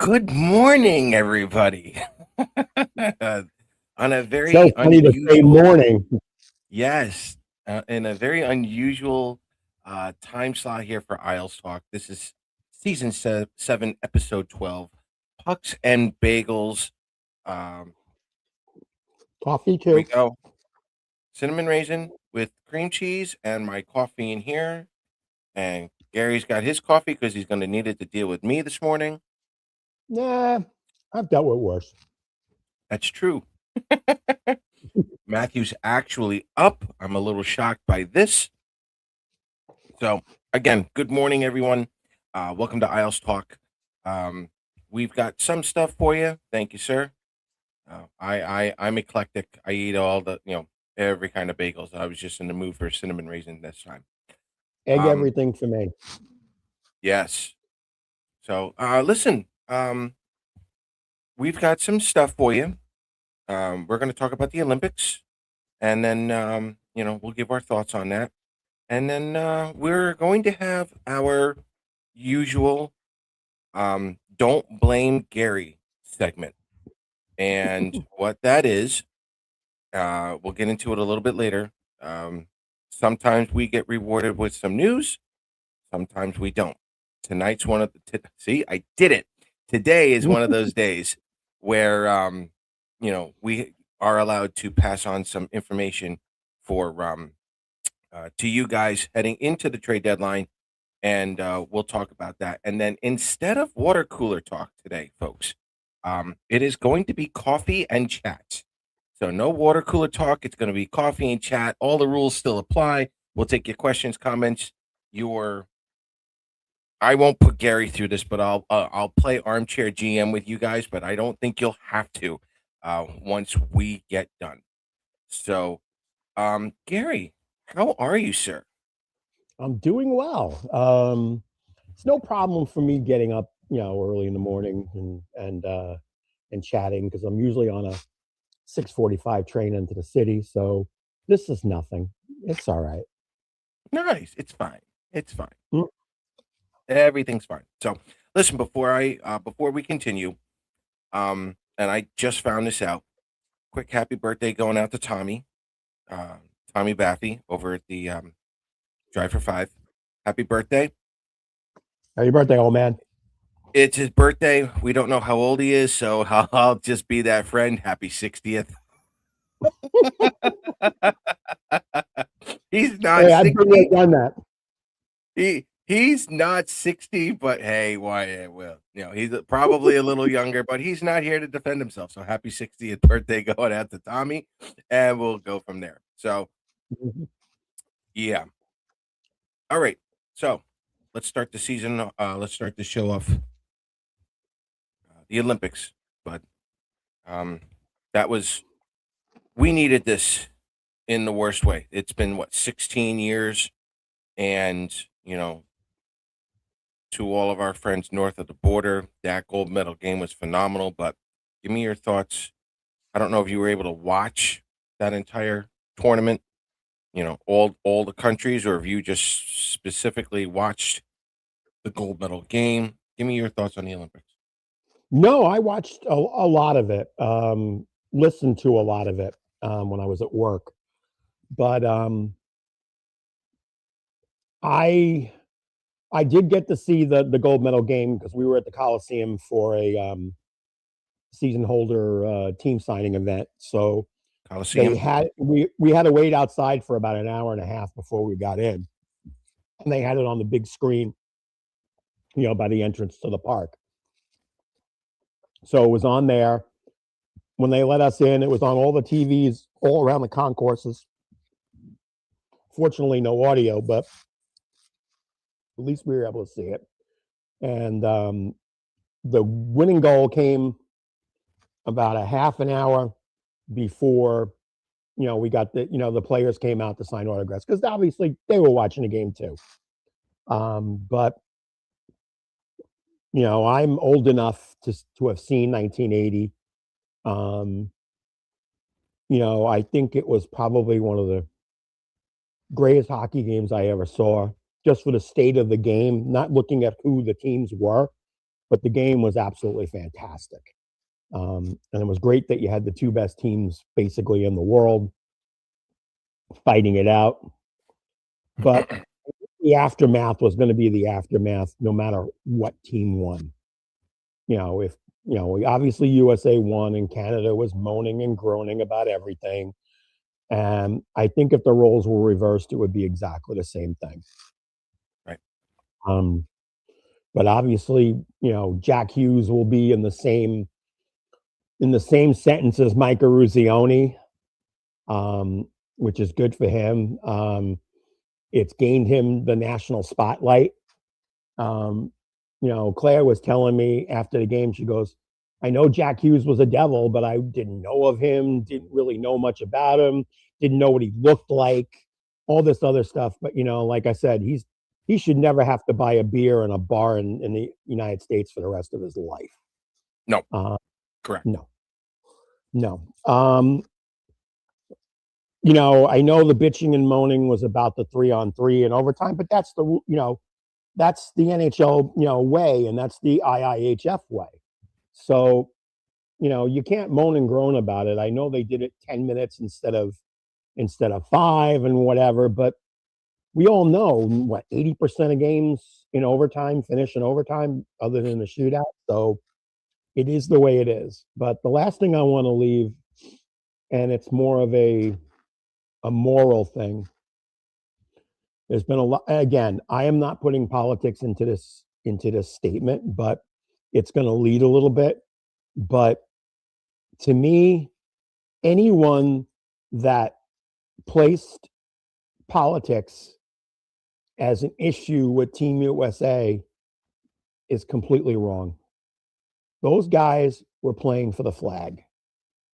Good morning, everybody. On a So very funny to say unusual, morning. yes, in a very unusual time slot here for Isles Talk. This is season 7, episode 12, Pucks and Bagels. Um, Coffee here we too. go. Cinnamon raisin with cream cheese and my coffee in here. And Gary's got his coffee because he's going to need it to deal with me this morning. Nah, I've dealt with worse. That's true. Matthew's actually up. I'm a little shocked by this. So, again, good morning, everyone. Welcome to Isles Talk. Um, we've got some stuff for you. Thank you, sir. I'm eclectic. I eat all every kind of bagels. I was just in the mood for cinnamon raisin this time. Egg Um, everything for me. yes. So, listen. We've got some stuff for you. We're going to talk about the Olympics, and then we'll give our thoughts on that. And then we're going to have our usual Don't Blame Gary segment. And what that is, we'll get into it a little bit later. Sometimes we get rewarded with some news, sometimes we don't. Tonight's one of the, see, I did it. Today is one of those days where, we are allowed to pass on some information for to you guys heading into the trade deadline, and we'll talk about that. And then instead of water cooler talk today, folks, it is going to be coffee and chat. So no water cooler talk. It's going to be coffee and chat. All the rules still apply. We'll take your questions, comments, your. I won't put Gary through this, but I'll play armchair GM with you guys. But I don't think you'll have to once we get done. So, Gary, how are you, sir? I'm doing well. It's no problem for me getting up, early in the morning and chatting because I'm usually on a 6:45 train into the city. So this is nothing. It's all right. Nice. It's fine. It's fine. Mm. Everything's fine. So, listen, before we continue, and I just found this out. Quick happy birthday going out to Tommy, uh, Tommy Baffy over at the Drive for Five. Happy birthday! Happy birthday, old man. It's his birthday. We don't know how old he is, so I'll just be that friend. Happy 60th. He's not Hey, I've been there, 60. done that. He's not 60, but hey, why? Well, he's probably a little younger, but he's not here to defend himself. So happy 60th birthday going out to Tommy, and we'll go from there. So yeah, all right. So let's start the season. Let's start the show off. The Olympics, but um, that was we needed this in the worst way. It's been what 16 years, and to all of our friends north of the border. That gold medal game was phenomenal, but give me your thoughts. I don't know if you were able to watch that entire tournament, all the countries, or if you just specifically watched the gold medal game. Give me your thoughts on the Olympics. No, I watched a lot of it. Listened to a lot of it when I was at work, but I I did get to see the gold medal game because we were at the Coliseum for a season holder team signing event. So Coliseum. we had to wait outside for about an hour and a half before we got in, and they had it on the big screen, by the entrance to the park. So it was on there when they let us in. It was on all the TVs all around the concourses. Fortunately, no audio, but at least we were able to see it. And the winning goal came about a half an hour before we got the players came out to sign autographs because obviously they were watching the game too. But I'm old enough to have seen 1980. I think it was probably one of the greatest hockey games I ever saw, just for the state of the game, not looking at who the teams were, but the game was absolutely fantastic. And it was great that you had the two best teams basically in the world fighting it out. But the aftermath was going to be the aftermath no matter what team won. If obviously USA won and Canada was moaning and groaning about everything. And I think if the roles were reversed, it would be exactly the same thing. Right. Um, but obviously, Jack Hughes will be in the same sentence as Mike Eruzione, which is good for him. It's gained him the national spotlight. Um, Claire was telling me after the game, she goes, I know Jack Hughes was a devil, but I didn't know of him, didn't really know much about him, didn't know what he looked like, all this other stuff. But, like I said, he should never have to buy a beer in a bar in the United States for the rest of his life. No, Uh, correct. no, no. I know the bitching and moaning was about the 3-on-3 and overtime, but that's that's the NHL, way, and that's the IIHF way. So, you can't moan and groan about it. I know they did it 10 minutes instead of 5 and whatever, but we all know what 80% of games in overtime finish in overtime other than the shootout. So it is the way it is. But the last thing I want to leave, and it's more of a moral thing. There's been a lot. Again, I am not putting politics into this statement, but it's going to lead a little bit. But to me, anyone that placed politics as an issue with Team USA is completely wrong. Those guys were playing for the flag.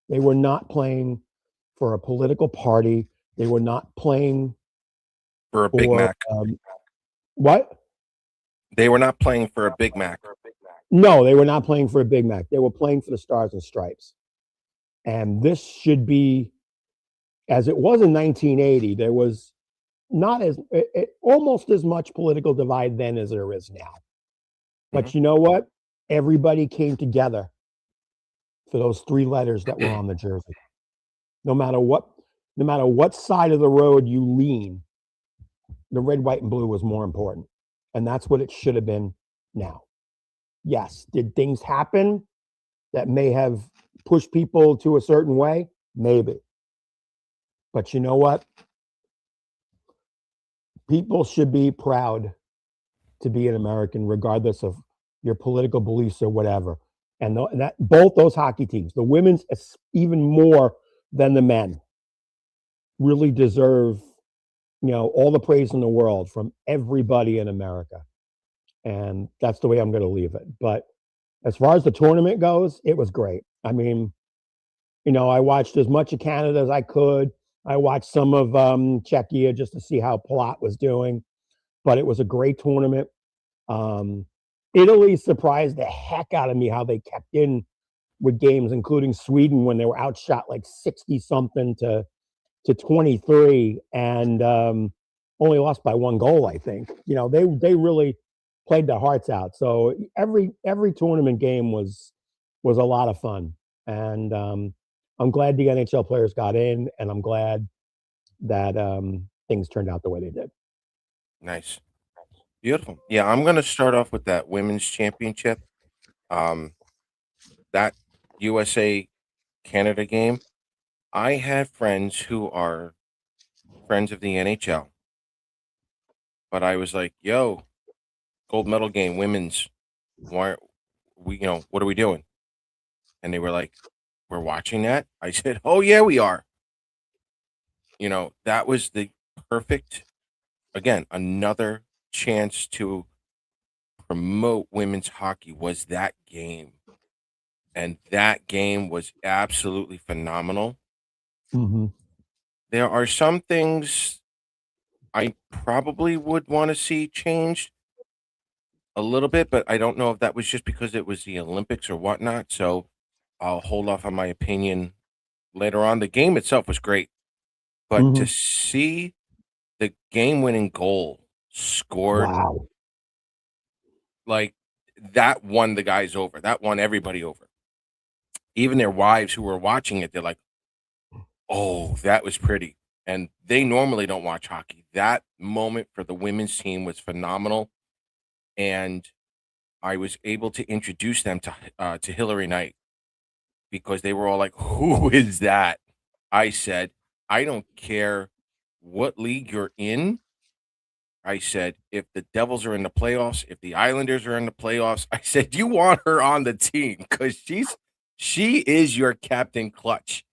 They were not playing for a political party. They were not playing For a Big for Mac. what? They were not playing for a Big Mac. No, they were not playing for a Big Mac. They were playing for the Stars and Stripes. And this should be, as it was in 1980, there was not almost as much political divide then as there is now. But you know what? Everybody came together for those 3 letters that were on the jersey. No matter what side of the road you lean, the red, white, and blue was more important. And that's what it should have been now. Yes, did things happen that may have pushed people to a certain way? Maybe. But you know what? People should be proud to be an American, regardless of your political beliefs or whatever. And that both those hockey teams, the women's even more than the men, really deserve all the praise in the world from everybody in America. And that's the way I'm going to leave it. But as far as the tournament goes, it was great. I mean, I watched as much of Canada as I could. I watched some of Czechia just to see how Palat was doing. But it was a great tournament. Italy surprised the heck out of me how they kept in with games, including Sweden when they were outshot like 60 something to 23 and only lost by 1 goal, I think. They really played their hearts out. So every tournament game was a lot of fun. And I'm glad the NHL players got in, and I'm glad that things turned out the way they did. Nice. Beautiful. Yeah, I'm going to start off with that women's championship. That USA Canada game. I have friends who are friends of the NHL, but I was like, "Yo, gold medal game, women's. Why we? What are we doing?" And they were like, "We're watching that." I said, "Oh yeah, we are." That was the perfect. Again, another chance to promote women's hockey was that game. And that game was absolutely phenomenal. Mm-hmm. There are some things I probably would want to see changed a little bit, but I don't know if that was just because it was the Olympics or whatnot. So I'll hold off on my opinion later on. The game itself was great, but Mm-hmm. to see the game winning goal scored, Wow. like that won the guys over. That won everybody over. Even their wives who were watching it, they're like, "Oh, that was pretty." And they normally don't watch hockey. That moment for the women's team was phenomenal, and I was able to introduce them to Hillary Knight because they were all like, "Who is that?" I said, "I don't care what league you're in." I said, "If the Devils are in the playoffs, if the Islanders are in the playoffs," I said, "You want her on the team because she is your Captain Clutch."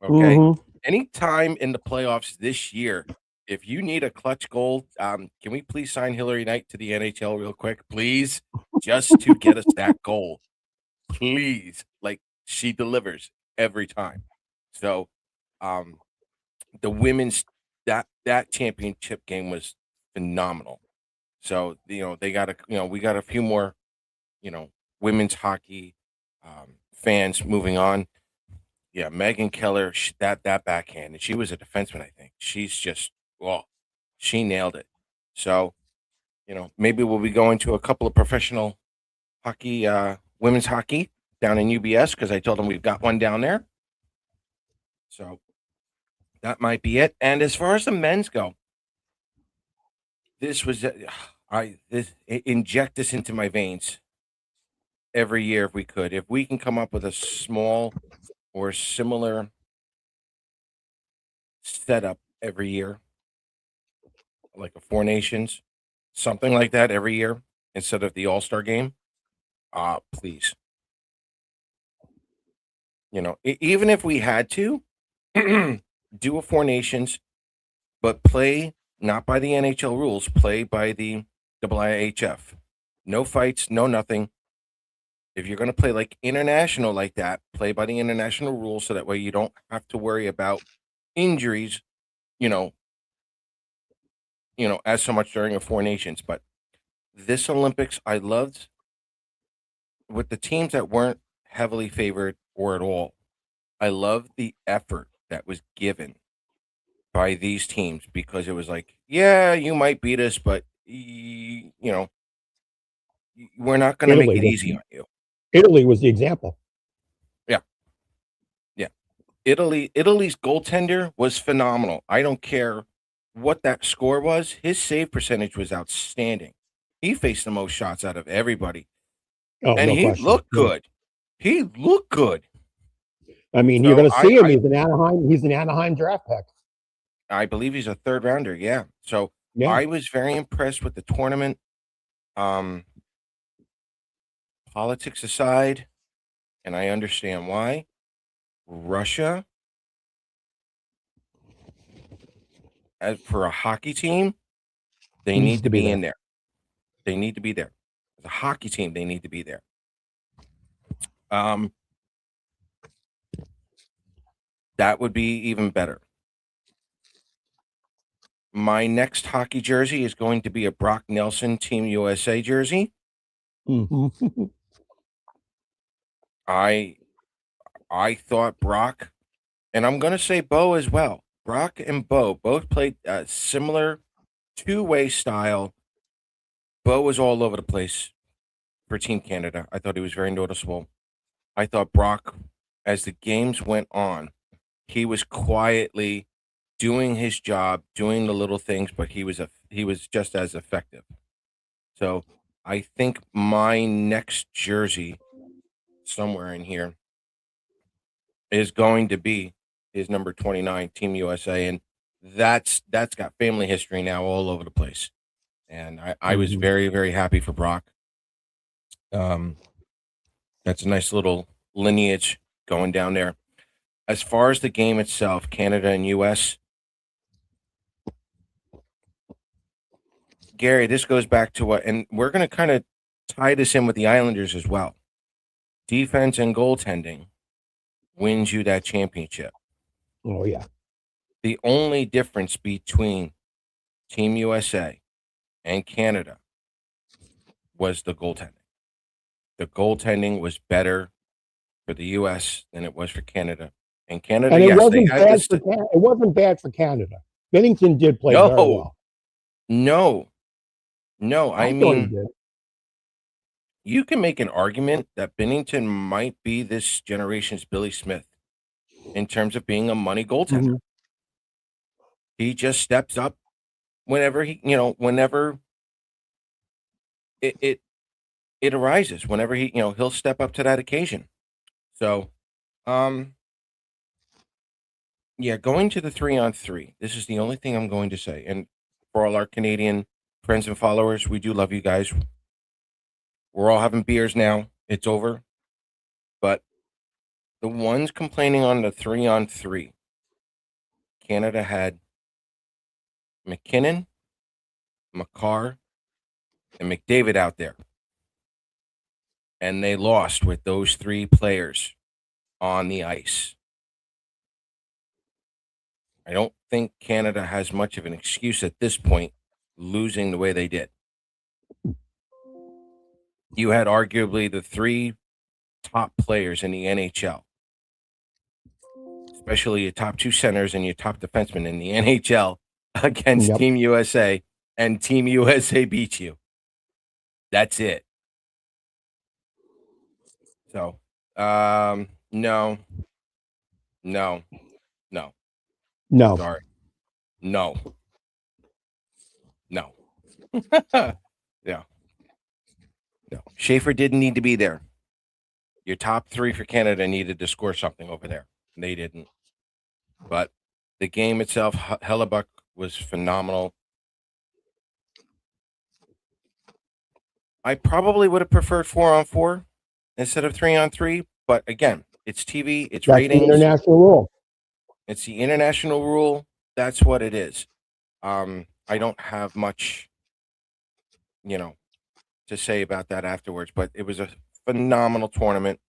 Okay. Mm-hmm. Anytime in the playoffs this year, if you need a clutch goal, can we please sign Hillary Knight to the NHL real quick, please? Just to get us that goal. Please. Like she delivers every time. So um the women's that championship game was phenomenal. So, they got we got a few more, women's hockey fans moving on. Yeah, Megan Keller, that backhand, and she was a defenseman, I think. She's just, well, she nailed it. So, maybe we'll be going to a couple of professional hockey, women's hockey down in UBS because I told them we've got one down there. So that might be it. And as far as the men's go, this was, inject this into my veins every year if we could. If we can come up with a small or similar setup every year, like a Four Nations, something like that every year instead of the All-Star game, please. Even if we had to do a Four Nations, but play not by the NHL rules, play by the IIHF. No fights, no nothing. If you're going to play like international like that, play by the international rules so that way you don't have to worry about injuries, you know, as so much during a Four Nations. But this Olympics, I loved with the teams that weren't heavily favored or at all. I loved the effort that was given by these teams because it was like, yeah, you might beat us, but we're not going to make Italy it was easy on you. Italy was the example. Yeah, yeah. Italy's goaltender was phenomenal. I don't care what that score was. His save percentage was outstanding. He faced the most shots out of everybody, Oh, and no he question. looked good. He looked good. I mean, you're So going to I, see him. I, He's an Anaheim draft pick. I believe he's a third rounder. Yeah. So Yeah. I was very impressed with the tournament. Um, Politics aside, and I understand why. Russia, as for a hockey team, they Needs need to to be be there. in there. They need to be there. As a hockey team, they need to be there. Um, that would be even better. My next hockey jersey is going to be a Brock Nelson Team USA jersey. Mm-hmm. I I thought Brock, and I'm going to say Bo as well. Brock and Bo both played a similar two-way style. Bo was all over the place for Team Canada. I thought he was very noticeable. I thought Brock, as the games went on, he was quietly doing his job, doing the little things, but he was just as effective. So I think my next jersey somewhere in here is going to be his number 29, Team USA, and that's got family history now all over the place. And I was Mm-hmm. very, very happy for Brock. Um, that's a nice little lineage going down there. As far as the game itself, Canada and US, Gary, this goes back to what, and we're going to kind of tie this in with the Islanders as well. Defense and goaltending wins you that championship. Oh, yeah. The only difference between Team USA and Canada was the goaltending. The goaltending was better for the US than it was for Canada. And Canada, And it yes, they wasn't had bad this. for it wasn't bad for Canada. Bennington did play very No, well. no, no. I I thought he mean, did. you can make an argument that Bennington might be this generation's Billy Smith in terms of being a money goaltender. Mhm. He just steps up whenever whenever it it arises, whenever he'll step up to that occasion. So, um, yeah, going to the 3-on-3. This is the only thing I'm going to say. And for all our Canadian friends and followers, we do love you guys. We're all having beers now. It's over. But the ones complaining on the 3-on-3, Canada had McKinnon, McCarr, and McDavid out there. And they lost with those three players on the ice. I don't think Canada has much of an excuse at this point, losing the way they did. You had arguably the three top players in the NHL, especially your top two centers and your top defensemen in the NHL against Yep. Team USA, and Team USA beat you. That's it. So, no, no, no, No. sorry, no, no, yeah, no. Schaefer didn't need to be there. Your top three for Canada needed to score something over there. They didn't. But the game itself, Hellebuck was phenomenal. I probably would have preferred 4-on-4 instead of 3-on-3. But again, it's TV, it's That's the ratings, international rule. it's the international rule. That's what it is. I don't have much, to say about that afterwards. But it was a phenomenal tournament.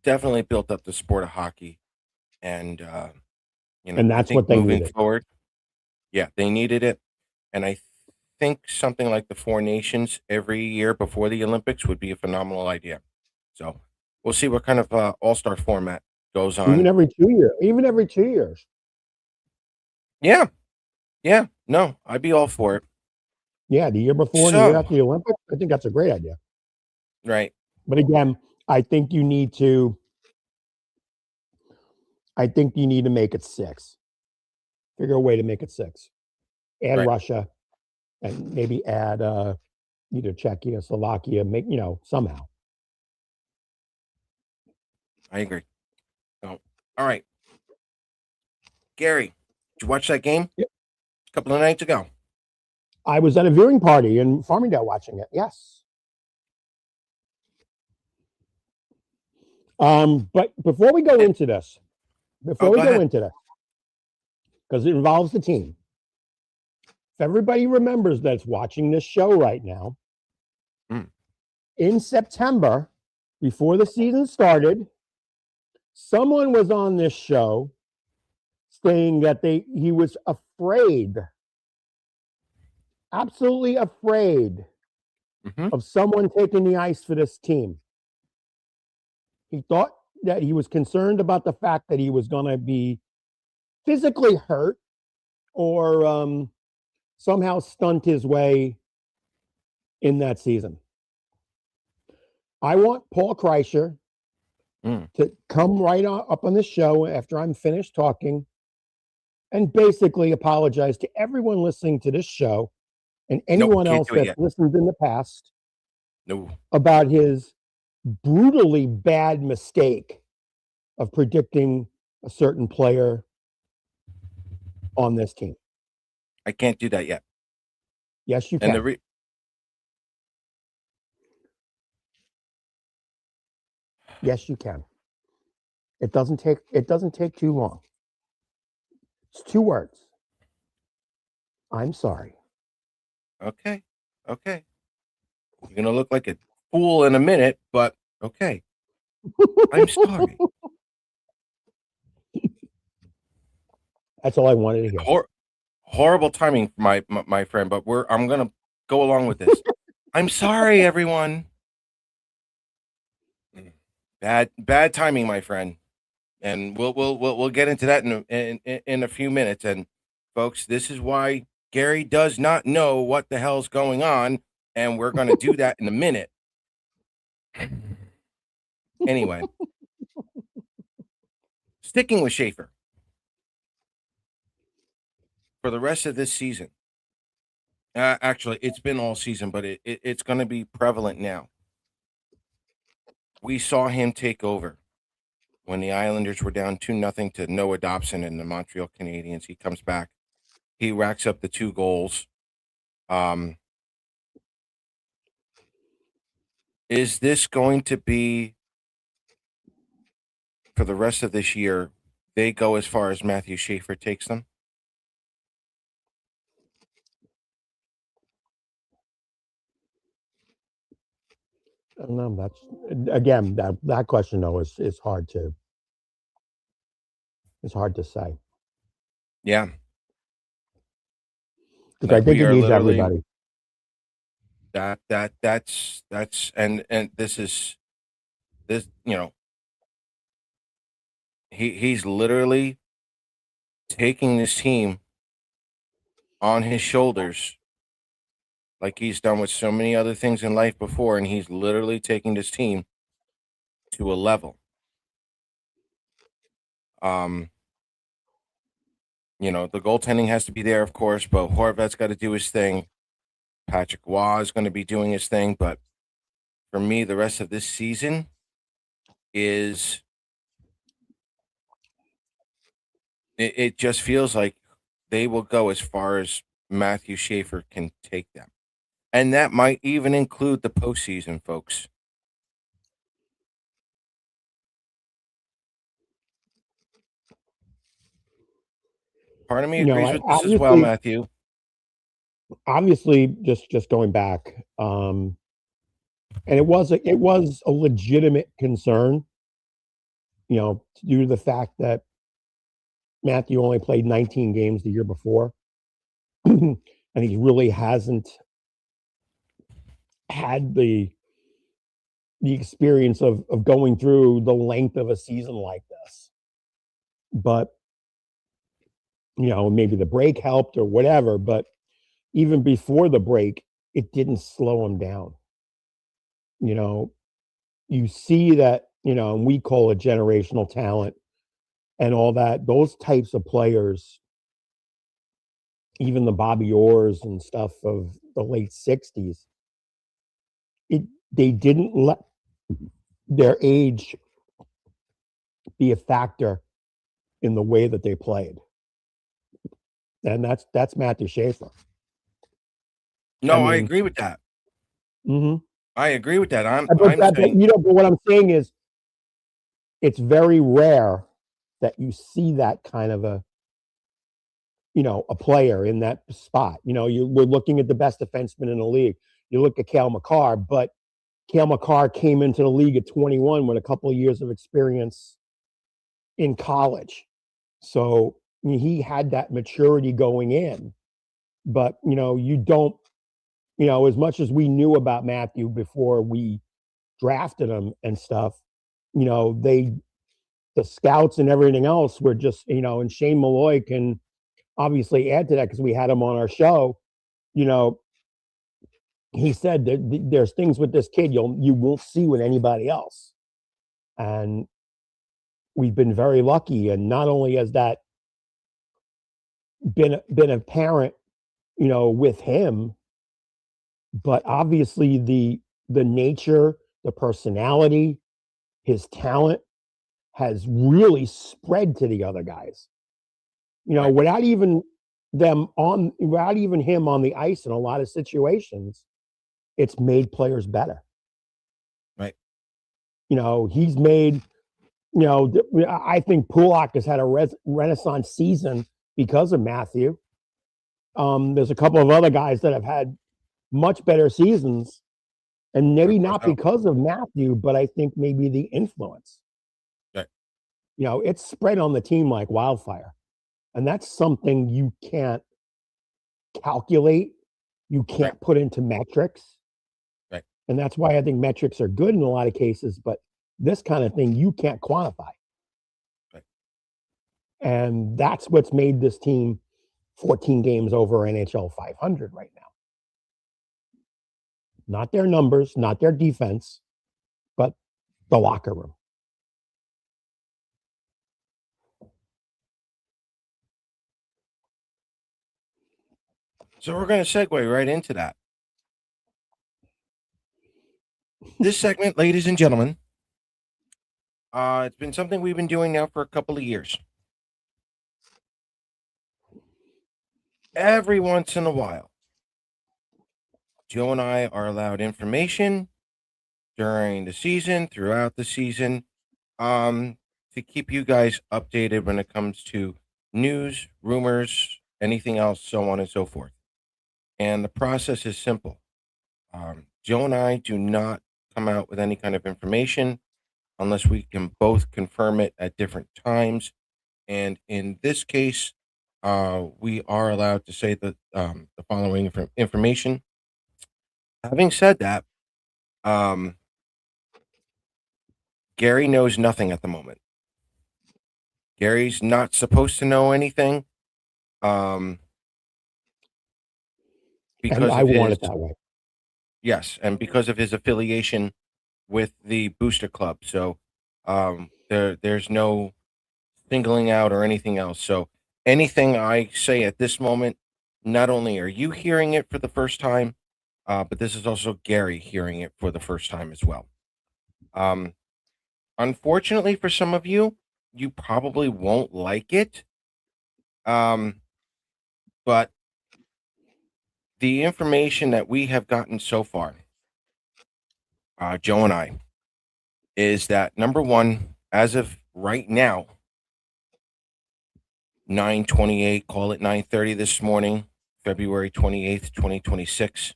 Definitely built up the sport of hockey, and And I that's think what they moving needed. forward, yeah, they needed it, and I think something like the Four Nations every year before the Olympics would be a phenomenal idea. So we'll see what kind of all-star format goes Even on. every 2 years. Even every 2 years. Yeah, yeah, no, I'd be all for it. Yeah, the year before and the year So, after the Olympics. I think that's a great idea. right, But again, I think you need to. I think you need to make it 6. Figure a way to make it 6. Add right, Russia, and maybe add either Czechia, Slovakia. Make somehow. I agree. So, all right, Gary, did you watch that game Yep. a couple of nights ago? I was at a viewing party in Farmingdale watching it. Yes. But before we go And, into this, oh, go ahead. because it involves the team. If everybody remembers that's watching this show right now, Mm. in September, before the season started, someone was on this show saying that he was afraid, absolutely afraid Mm-hmm. of someone taking the ice for this team. He thought that he was concerned about the fact that he was going to be physically hurt or somehow stunt his way in that season. I want Paul Kreischer to come right up on the show after I'm finished talking and basically apologize to everyone listening to this show and No, anyone can't else do it that's yet. listened in the past No. about his brutally bad mistake of predicting a certain player on this team. I can't do that yet. Yes, you And can. Yes, you can. It doesn't take too long. It's 2 words. I'm sorry. Okay, okay, you're gonna look like a fool in a minute, but okay, I'm sorry. That's all I wanted to hear. Horrible timing, my friend, but I'm gonna go along with this. I'm sorry, everyone. Bad timing, my friend, and we'll get into that in a few minutes. And folks, this is why Gary does not know what the hell's going on, and we're gonna do that in a minute. Anyway, sticking with Schaefer for the rest of this season. Actually, it's been all season, but it's going to be prevalent now. We saw him take over when the Islanders were down 2-0 to Noah Dobson and the Montreal Canadiens. He comes back. He racks up the 2 goals. Is this going to be for the rest of this year? They go as far as Matthew Schaefer takes them? I don't know. That's again that question though is hard to say Yeah. because I Like think we he are needs literally everybody. that's and this is this, he's literally taking this team on his shoulders like he's done with so many other things in life before, and he's literally taking this team to a level. Um, the goaltending has to be there, of course, but Horvat's got to do his thing. Patrick Waugh is going to be doing his thing, but for me, the rest of this season is it just feels like they will go as far as Matthew Schaefer can take them. And that might even include the postseason, folks. Part of me agrees I with this as well, obviously Matthew. just going back, and it was a legitimate concern, due to the fact that Matthew only played 19 games the year before, and he really hasn't had the experience of going through the length of a season like this. But maybe the break helped or whatever. But even before the break, it didn't slow him down. You see that, and we call it generational talent and all that. Those types of players, even the Bobby Orrs and stuff of the late 60s, they didn't let their age be a factor in the way that they played. And that's Matthew Schaefer. I No, I mean, agree with that. mm-hmm. I agree with that. I'm But saying but what I'm saying is it's very rare that you see that kind of a player in that spot. We're looking at the best defenseman in the league. You look at Cale Makar, but Cale Makar came into the league at 21 with a couple of years of experience in college. So he had that maturity going in. But, you don't, as much as we knew about Matthew before we drafted him and stuff, the scouts and everything else were just, and Shane Malloy can obviously add to that because we had him on our show. He said that there's things with this kid you won't see with anybody else. And we've been very lucky. And not only has that been apparent, with him, but obviously the nature, the personality, his talent has really spread to the other guys. right, Without even him on the ice in a lot of situations, it's made players better. right. He's made, I think Pulak has had a renaissance season because of Matthew. There's a couple of other guys that have had much better seasons, and maybe not because of Matthew, but I think maybe the influence. Right. It's spread on the team like wildfire. And that's something you can't calculate. You can't Right. put into metrics. Right. And that's why I think metrics are good in a lot of cases, but this kind of thing you can't quantify. Right. And that's what's made this team 14 games over NHL 500 right now. Not their numbers, not their defense, but the locker room. So we're going to segue right into that. This segment, ladies and gentlemen, it's been something we've been doing now for a couple of years. Every once in a while, Joe and I are allowed information during the season, throughout the season, um, to keep you guys updated when it comes to news, rumors, anything else, so on and so forth. And the process is simple. Joe and I do not come out with any kind of information unless we can both confirm it at different times. And in this case, we are allowed to say the following information. Having said that, um, Gary knows nothing at the moment. Gary's not supposed to know anything, um, And because I of want his it that way. yes, and because of his affiliation with the booster club. So there's no singling out or anything else. So anything I say at this moment, not only are you hearing it for the first time, but this is also Gary hearing it for the first time as well. Um, Unfortunately for some of you, you probably won't like it. Um, but the information that we have gotten so far, Joe and I, is that number one, as of right now, 9:28, call it 9:30 this morning, February 28th, 2026,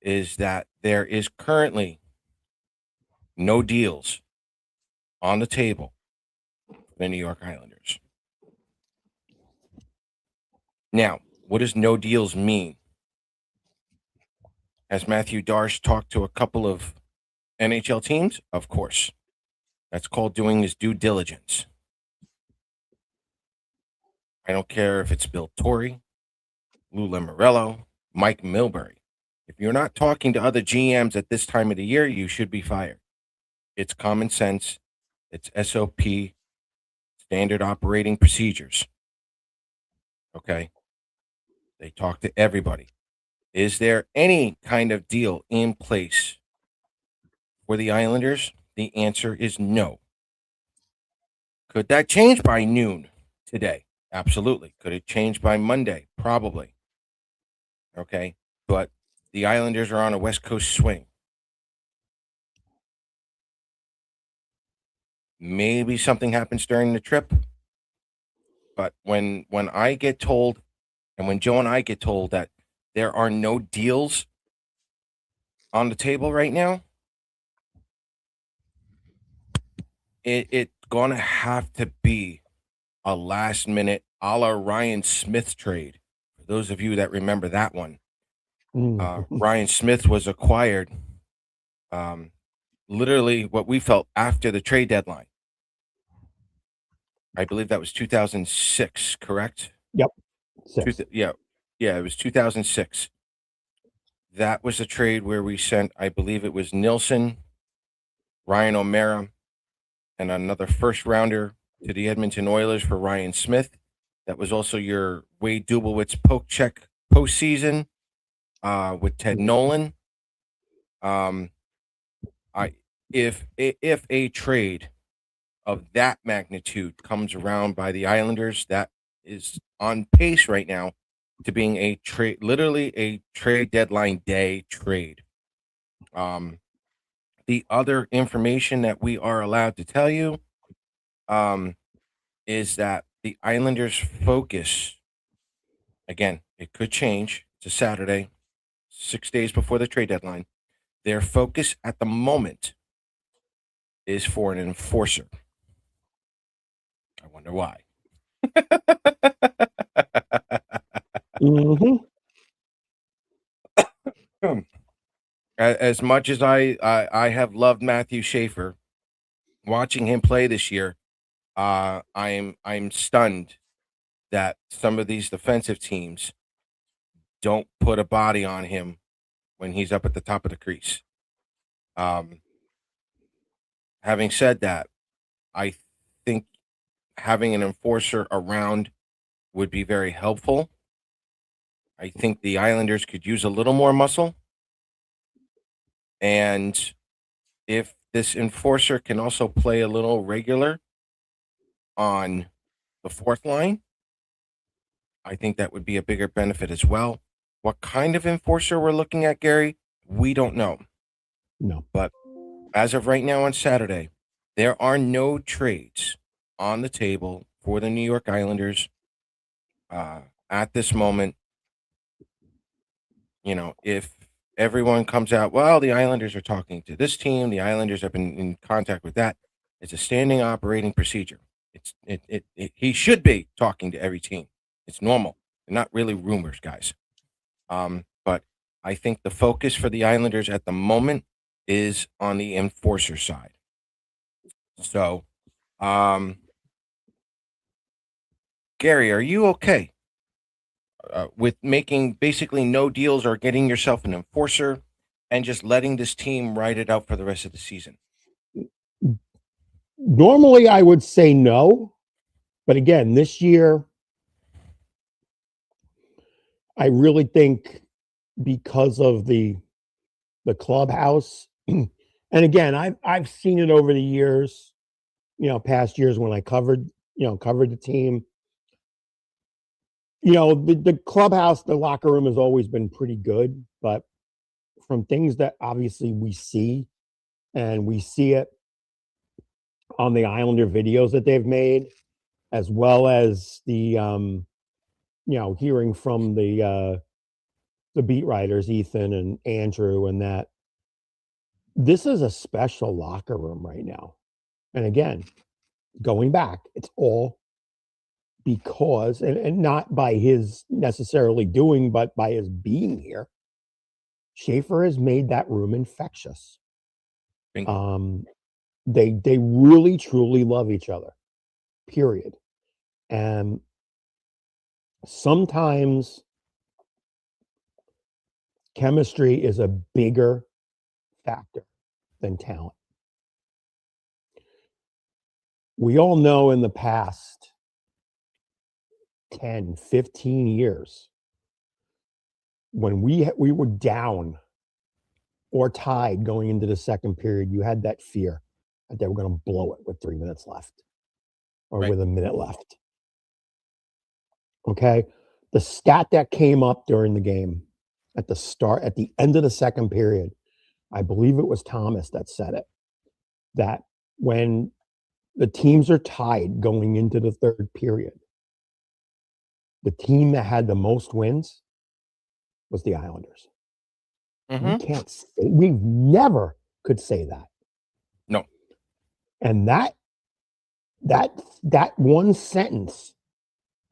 is that there is currently no deals on the table for the New York Islanders. Now, what does no deals mean? Has Matthew Darsh talked to a couple of NHL teams? Of course. That's called doing his due diligence. I don't care if it's Bill Torrey, Lou Lamoriello, Mike Milbury. If you're not talking to other GMs at this time of the year, you should be fired. It's common sense. It's SOP, standard operating procedures. Okay. They talk to everybody. Is there any kind of deal in place for the Islanders? The answer is no. Could that change by noon today? Absolutely. Could it change by Monday? Probably. Okay. But the Islanders are on a West Coast swing. Maybe something happens during the trip. But when I get told, and when Joe and I get told that there are no deals on the table right now, it's gonna have to be a last minute a la Ryan Smith trade. For those of you that remember that one, Ryan Smith was acquired, um, literally what we felt after the trade deadline. I believe that was 2006, correct? Yep. 6. Yeah, yeah, it was 2006. That was a trade where we sent, I believe it was Nilsson, Ryan O'Mara, and another first rounder to the Edmonton Oilers for Ryan Smith. That was also your Wade Dublowitz poke check postseason with Ted Nolan. Um, I if a trade of that magnitude comes around by the Islanders, that is on pace right now to being a trade, literally a trade deadline day trade. The other information that we are allowed to tell you, um, is that the Islanders' focus, again, it could change. It's a Saturday, 6 days before the trade deadline. Their focus at the moment is for an enforcer. I wonder why. Mm-hmm. As much as I have loved Matthew Schaefer, watching him play this year, I'm stunned that some of these defensive teams don't put a body on him when he's up at the top of the crease. Um, having said that, I think having an enforcer around would be very helpful. I think the Islanders could use a little more muscle. And if this enforcer can also play a little regular on the fourth line, I think that would be a bigger benefit as well. What kind of enforcer we're looking at, Gary, we don't know. No. But as of right now on Saturday, there are no trades on the table for the New York Islanders at this moment. You know, if everyone comes out, well, the Islanders are talking to this team, the Islanders have been in contact with that. It's a standing operating procedure. He should be talking to every team. It's normal. They're not really rumors, guys. But I think the focus for the Islanders at the moment is on the enforcer side. So, Gary, are you okay with making basically no deals or getting yourself an enforcer and just letting this team ride it out for the rest of the season? Normally, I would say no, but again, this year, I really think because of the clubhouse, and again, I've seen it over the years, past years when I covered the team. The clubhouse, the locker room has always been pretty good, but from things that obviously we see, and we see it on the Islander videos that they've made, as well as the hearing from the beat writers, Ethan and Andrew, and that this is a special locker room right now. And again, going back, it's all because, and not by his necessarily doing, but by his being here. Schaefer has made that room infectious. Bingo. They really truly love each other, period. And sometimes chemistry is a bigger factor than talent. We all know in the past 10, 15 years, when we were down or tied going into the second period, you had that fear that they were going to blow it with 3 minutes left or Right. with a minute left. Okay. The stat that came up during the game at the end of the second period, I believe it was Thomas that said it, that when the teams are tied going into the third period, the team that had the most wins was the Islanders. We Mm-hmm. can't say, we never could say that. No. And that one sentence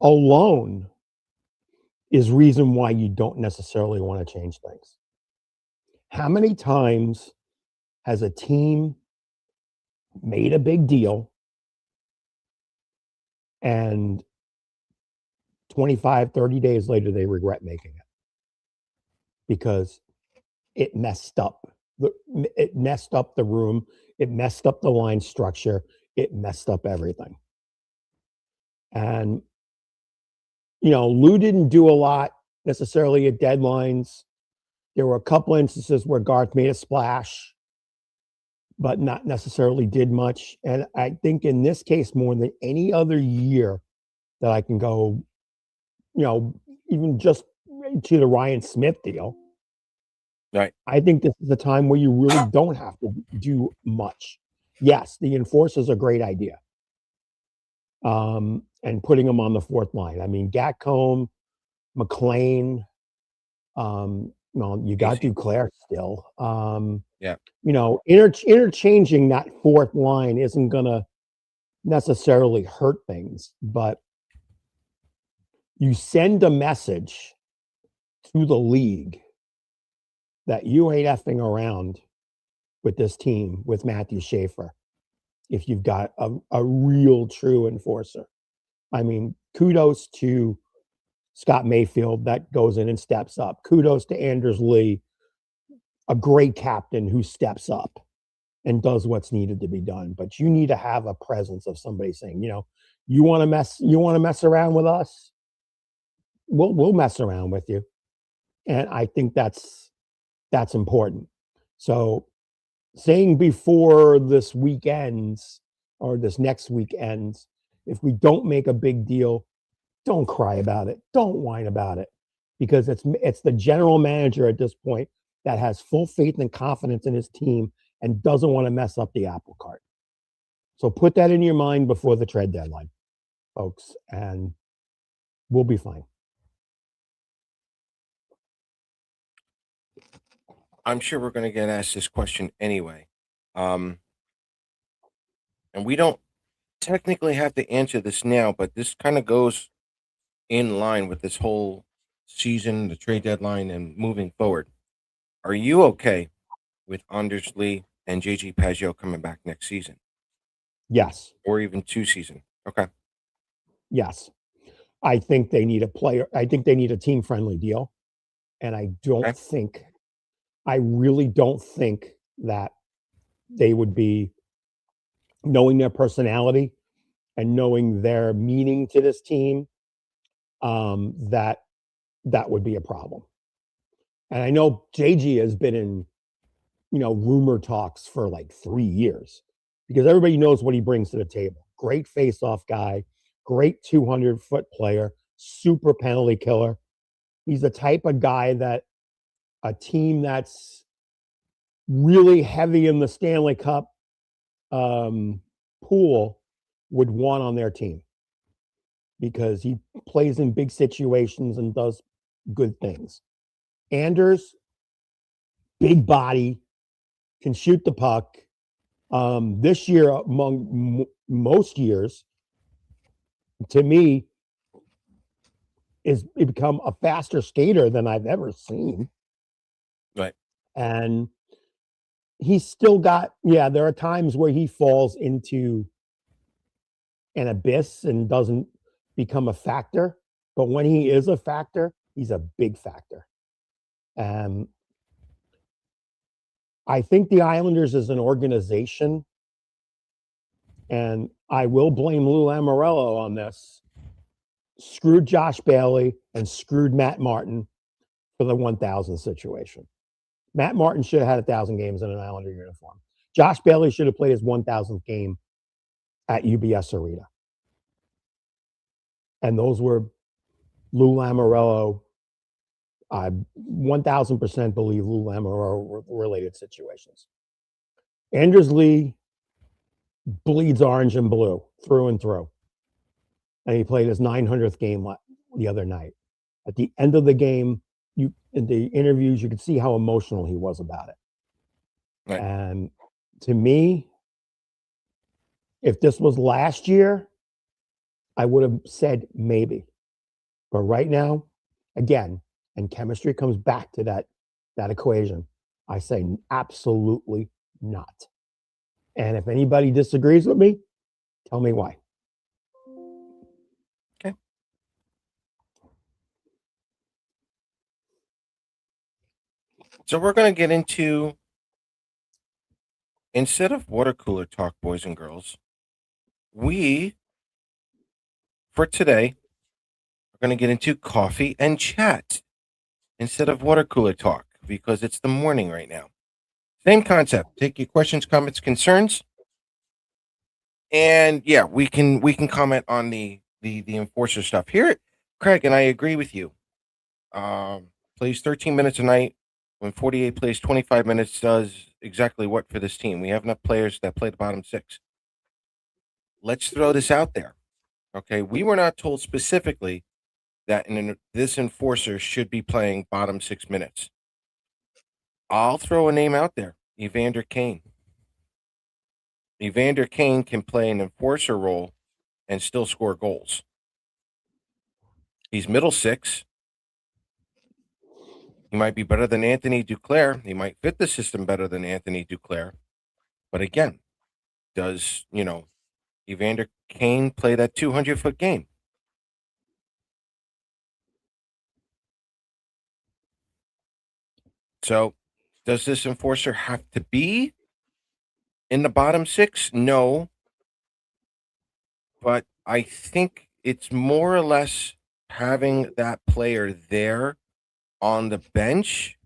alone is reason why you don't necessarily want to change things. How many times has a team made a big deal and 25, 30 days later they regret making it because it messed up the room, it messed up the line structure, it messed up everything. And Lou didn't do a lot necessarily at deadlines. There were a couple instances where Garth made a splash, but not necessarily did much. And I think in this case, more than any other year that I can go, even just to the Ryan Smith deal, Right. I think this is the time where you really don't have to do much. Yes, the enforcer is a great idea. And putting them on the fourth line. I mean, Gatcombe, McLean, you got Easy. Duclair still. Yeah. Interchanging that fourth line isn't going to necessarily hurt things, but you send a message to the league that you ain't effing around with this team with Matthew Schaefer if you've got a real true enforcer. I mean, kudos to Scott Mayfield that goes in and steps up. Kudos to Anders Lee, a great captain who steps up. and does what's needed to be done. But you need to have a presence of somebody saying, you want to mess around with us, we'll mess around with you. And I think that's important. So saying before this weekends or this next weekends, if we don't make a big deal, don't cry about it. Don't whine about it, because it's the general manager at this point that has full faith and confidence in his team and doesn't want to mess up the apple cart. So put that in your mind before the trade deadline, folks, and we'll be fine. I'm sure we're going to get asked this question anyway. Um, and we don't technically have to answer this now, but this kind of goes in line with this whole season, the trade deadline, and moving forward. Are you okay with Anders Lee and JG Pageau coming back next season Yes, or even 2 season? Okay. yes. I think they need a player. I think they need a team friendly deal. And Okay. I really don't think that they would be, knowing their personality and knowing their meaning to this team, that would be a problem. And I know JG has been in, rumor talks for like 3 years, because everybody knows what he brings to the table. Great face-off guy, great 200-foot player, super penalty killer. He's the type of guy that a team that's really heavy in the Stanley Cup um, pool would want on their team, because he plays in big situations and does good things. Anders, big body, can shoot the puck. This year, among most years, to me, is become a faster skater than I've ever seen. Right. And he's still got, yeah, there are times where he falls into an abyss and doesn't become a factor. But when he is a factor, he's a big factor. And I think the Islanders as an organization, and I will blame Lou Lamoriello on this, screwed Josh Bailey and screwed Matt Martin for the 1,000 situation. Matt Martin should have had 1,000 games in an Islander uniform. Josh Bailey should have played his 1,000th game at UBS Arena. And those were Lou Lamoriello. I 1,000% believe Lou Lamoriello related situations. Anders Lee bleeds orange and blue through and through. And he played his 900th game the other night. At the end of the game, in the interviews, you could see how emotional he was about it. Right. And to me, if this was last year, I would have said maybe. But right now, again, and chemistry comes back to that equation, I say absolutely not. And if anybody disagrees with me, tell me why. Okay. So we're going to get into, instead of water cooler talk, boys and girls, we, for today, are going to get into coffee and chat instead of water cooler talk, because it's the morning right now. Same concept. Take your questions, comments, concerns, and yeah, we can comment on the enforcer stuff here. Craig, and I agree with you. Plays 13 minutes a night. When 48 plays 25 minutes, does exactly what for this team? We have enough players that play the bottom six. Let's throw this out there. Okay, we were not told specifically that this enforcer should be playing bottom 6 minutes. I'll throw a name out there: Evander Kane. Evander Kane can play an enforcer role and still score goals. He's middle six. He might be better than Anthony Duclair. He might fit the system better than Anthony Duclair. But again, does, Evander Kane play that 200-foot game? So does this enforcer have to be In the bottom six, no, but I think it's more or less having that player there on the bench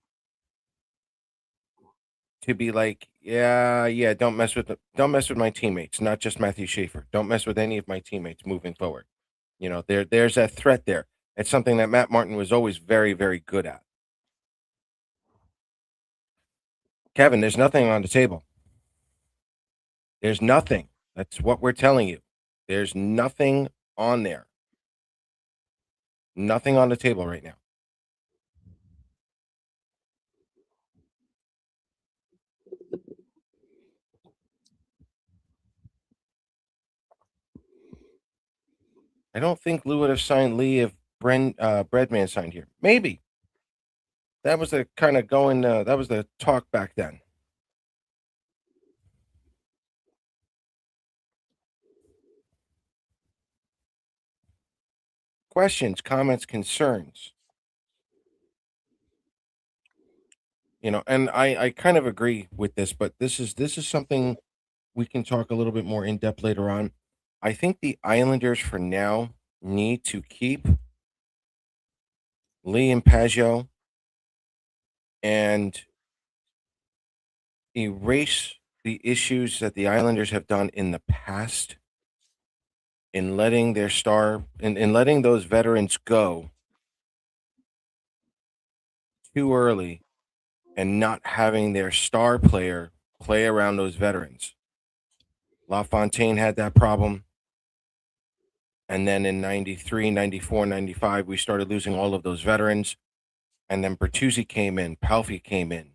to be like, yeah, don't mess with my teammates, not just Matthew Schaefer. Don't mess with any of my teammates moving forward. There's a threat there. It's something that Matt Martin was always very, very good at. Kevin, there's nothing on the table. There's nothing. That's what we're telling you. There's nothing on there. Nothing on the table right now. I don't think Lou would have signed Lee if Breadman signed here. Maybe. That was the kind of going, that was the talk back then. Questions, comments, concerns. And I kind of agree with this, but this is something we can talk a little bit more in depth later on. I think the Islanders for now need to keep Lee and Pajot and erase the issues that the Islanders have done in the past in letting their star in letting those veterans go too early and not having their star player play around those veterans. LaFontaine had that problem. And then in 93, 94, 95, we started losing all of those veterans. And then Bertuzzi came in, Palfi came in,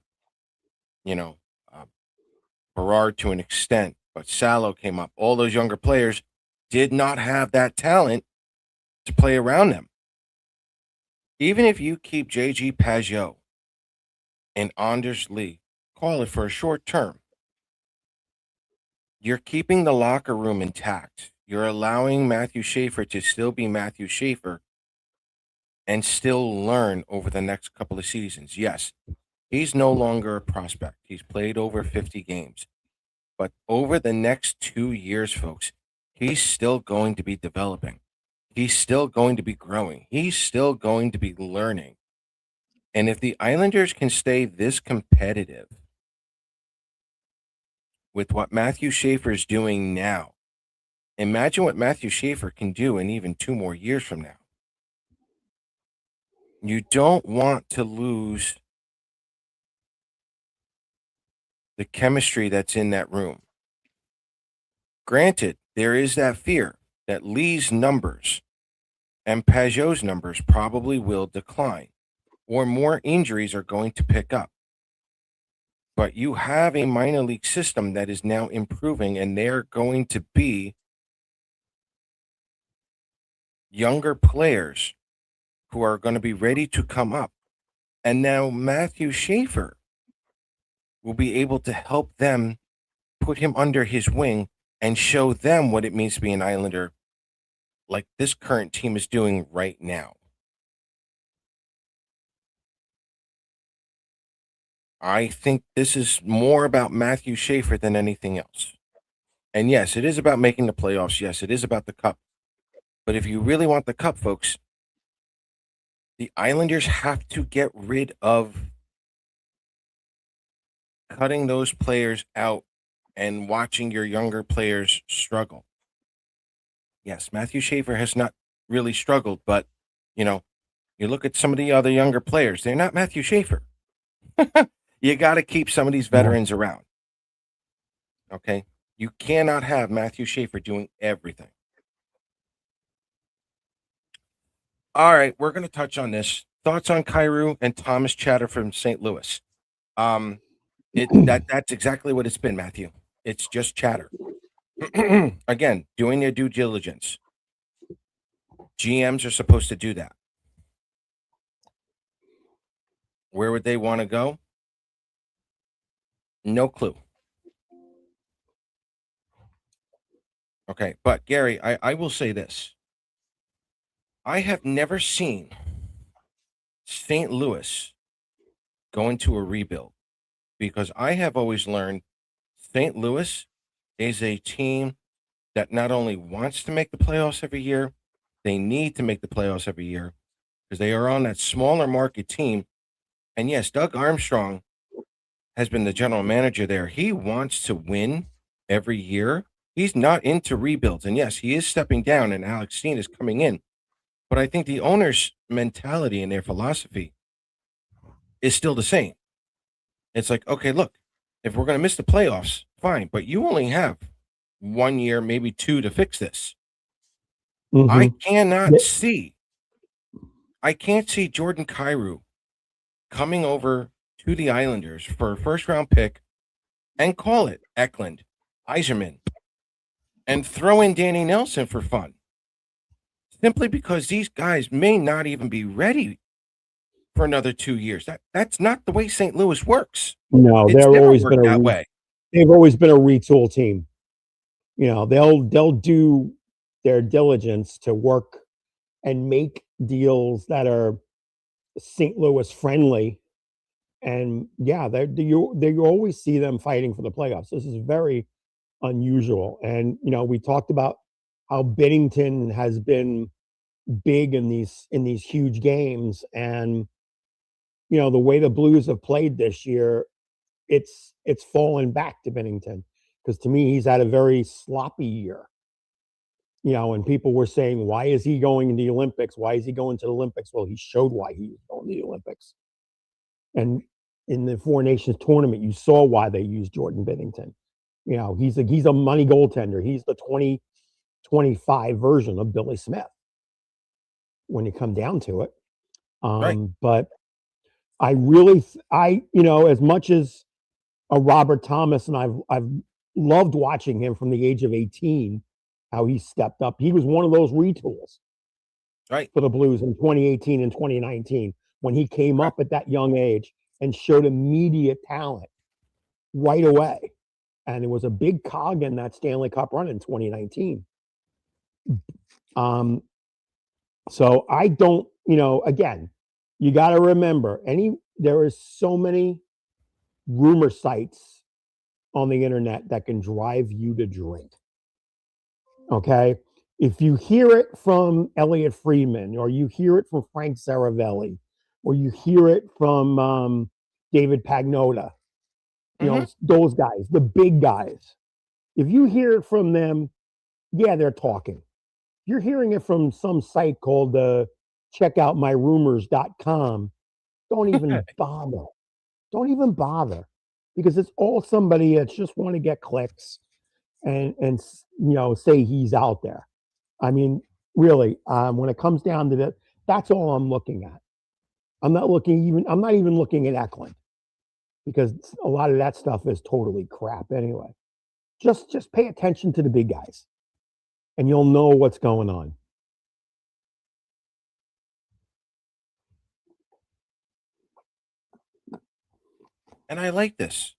you know, uh, Berard to an extent, but Salo came up. All those younger players did not have that talent to play around them. Even if you keep J.G. Pajot and Anders Lee, call it for a short term, you're keeping the locker room intact. You're allowing Matthew Schaefer to still be Matthew Schaefer and still learn over the next couple of seasons. Yes, he's no longer a prospect. He's played over 50 games. But over the next 2 years, folks, he's still going to be developing. He's still going to be growing. He's still going to be learning. And if the Islanders can stay this competitive with what Matthew Schaefer is doing now, imagine what Matthew Schaefer can do in even 2 more years from now. You don't want to lose the chemistry that's in that room. Granted, there is that fear that Lee's numbers and Pajot's numbers probably will decline, or more injuries are going to pick up. But you have a minor league system that is now improving, and they're going to be younger players who are going to be ready to come up. And now Matthew Schaefer will be able to help them put him under his wing and show them what it means to be an Islander like this current team is doing right now. I think this is more about Matthew Schaefer than anything else. And yes, it is about making the playoffs. Yes, it is about the cup. But if you really want the cup, folks, the Islanders have to get rid of cutting those players out and watching your younger players struggle. Yes, Matthew Schaefer has not really struggled, but you know, you look at some of the other younger players, they're not Matthew Schaefer. You got to keep some of these veterans around. Okay? You cannot have Matthew Schaefer doing everything. All right, we're going to touch on this. Thoughts on Kyrou and Thomas Chatter from St. Louis. That's exactly what it's been, Matthew. It's just chatter. Again, doing their due diligence. GMs are supposed to do that. Where would they want to go? No clue. Okay, but Gary, I will say this. I have never seen St. Louis go into a rebuild because I have always learned St. Louis is a team that not only wants to make the playoffs every year, they need to make the playoffs every year because they are on that smaller market team. And yes, Doug Armstrong has been the general manager there. He wants to win every year. He's not into rebuilds. And yes, he is stepping down and Alex Steen is coming in. But I think the owner's mentality and their philosophy is still the same. It's like, okay, look, if we're going to miss the playoffs, fine, but you only have 1 year, maybe two to fix this. I Mm-hmm. cannot see, I can't see Jordan Cairo coming over to the Islanders for a first round pick and call it Eklund, Eiserman, and throw in Danny Nelson for fun. Simply because these guys may not even be ready for another 2 years. That's not the way St. Louis works. No, It's never worked that way. they've always been a retool team. They'll do their diligence to work and make deals that are St. Louis friendly. And yeah, you always see them fighting for the playoffs. This is very unusual. And we talked about how Binnington has been big in these huge games, and the way the Blues have played this year, it's fallen back to Binnington because to me he's had a very sloppy year. And people were saying, why is he going to the Olympics? Why is he going to the Olympics? Well, he showed why he was going to the Olympics. And in the Four Nations tournament, you saw why they used Jordan Binnington. He's a money goaltender. He's the 2025 version of Billy Smith when you come down to it. Right. But as much as a Robert Thomas, and I've loved watching him from the age of 18, how he stepped up. He was one of those retools Right. for the Blues in 2018 and 2019 when he came Right. up at that young age and showed immediate talent right away. And it was a big cog in that Stanley Cup run in 2019. So I don't, again, you got to remember there is so many rumor sites on the internet that can drive you to drink. Okay. If you hear it from Elliot Friedman, or you hear it from Frank Saravelli, or you hear it from David Pagnotta, Mm-hmm. those guys, the big guys, if you hear it from them, yeah, they're talking. You're hearing it from some site called checkoutmyrumors.com. Don't even bother. Don't even bother because it's all somebody that's just want to get clicks and say he's out there. I mean, really, when it comes down to that, that's all I'm looking at. I'm not even looking at Eklund because a lot of that stuff is totally crap anyway. Just pay attention to the big guys and you'll know what's going on. And I like this.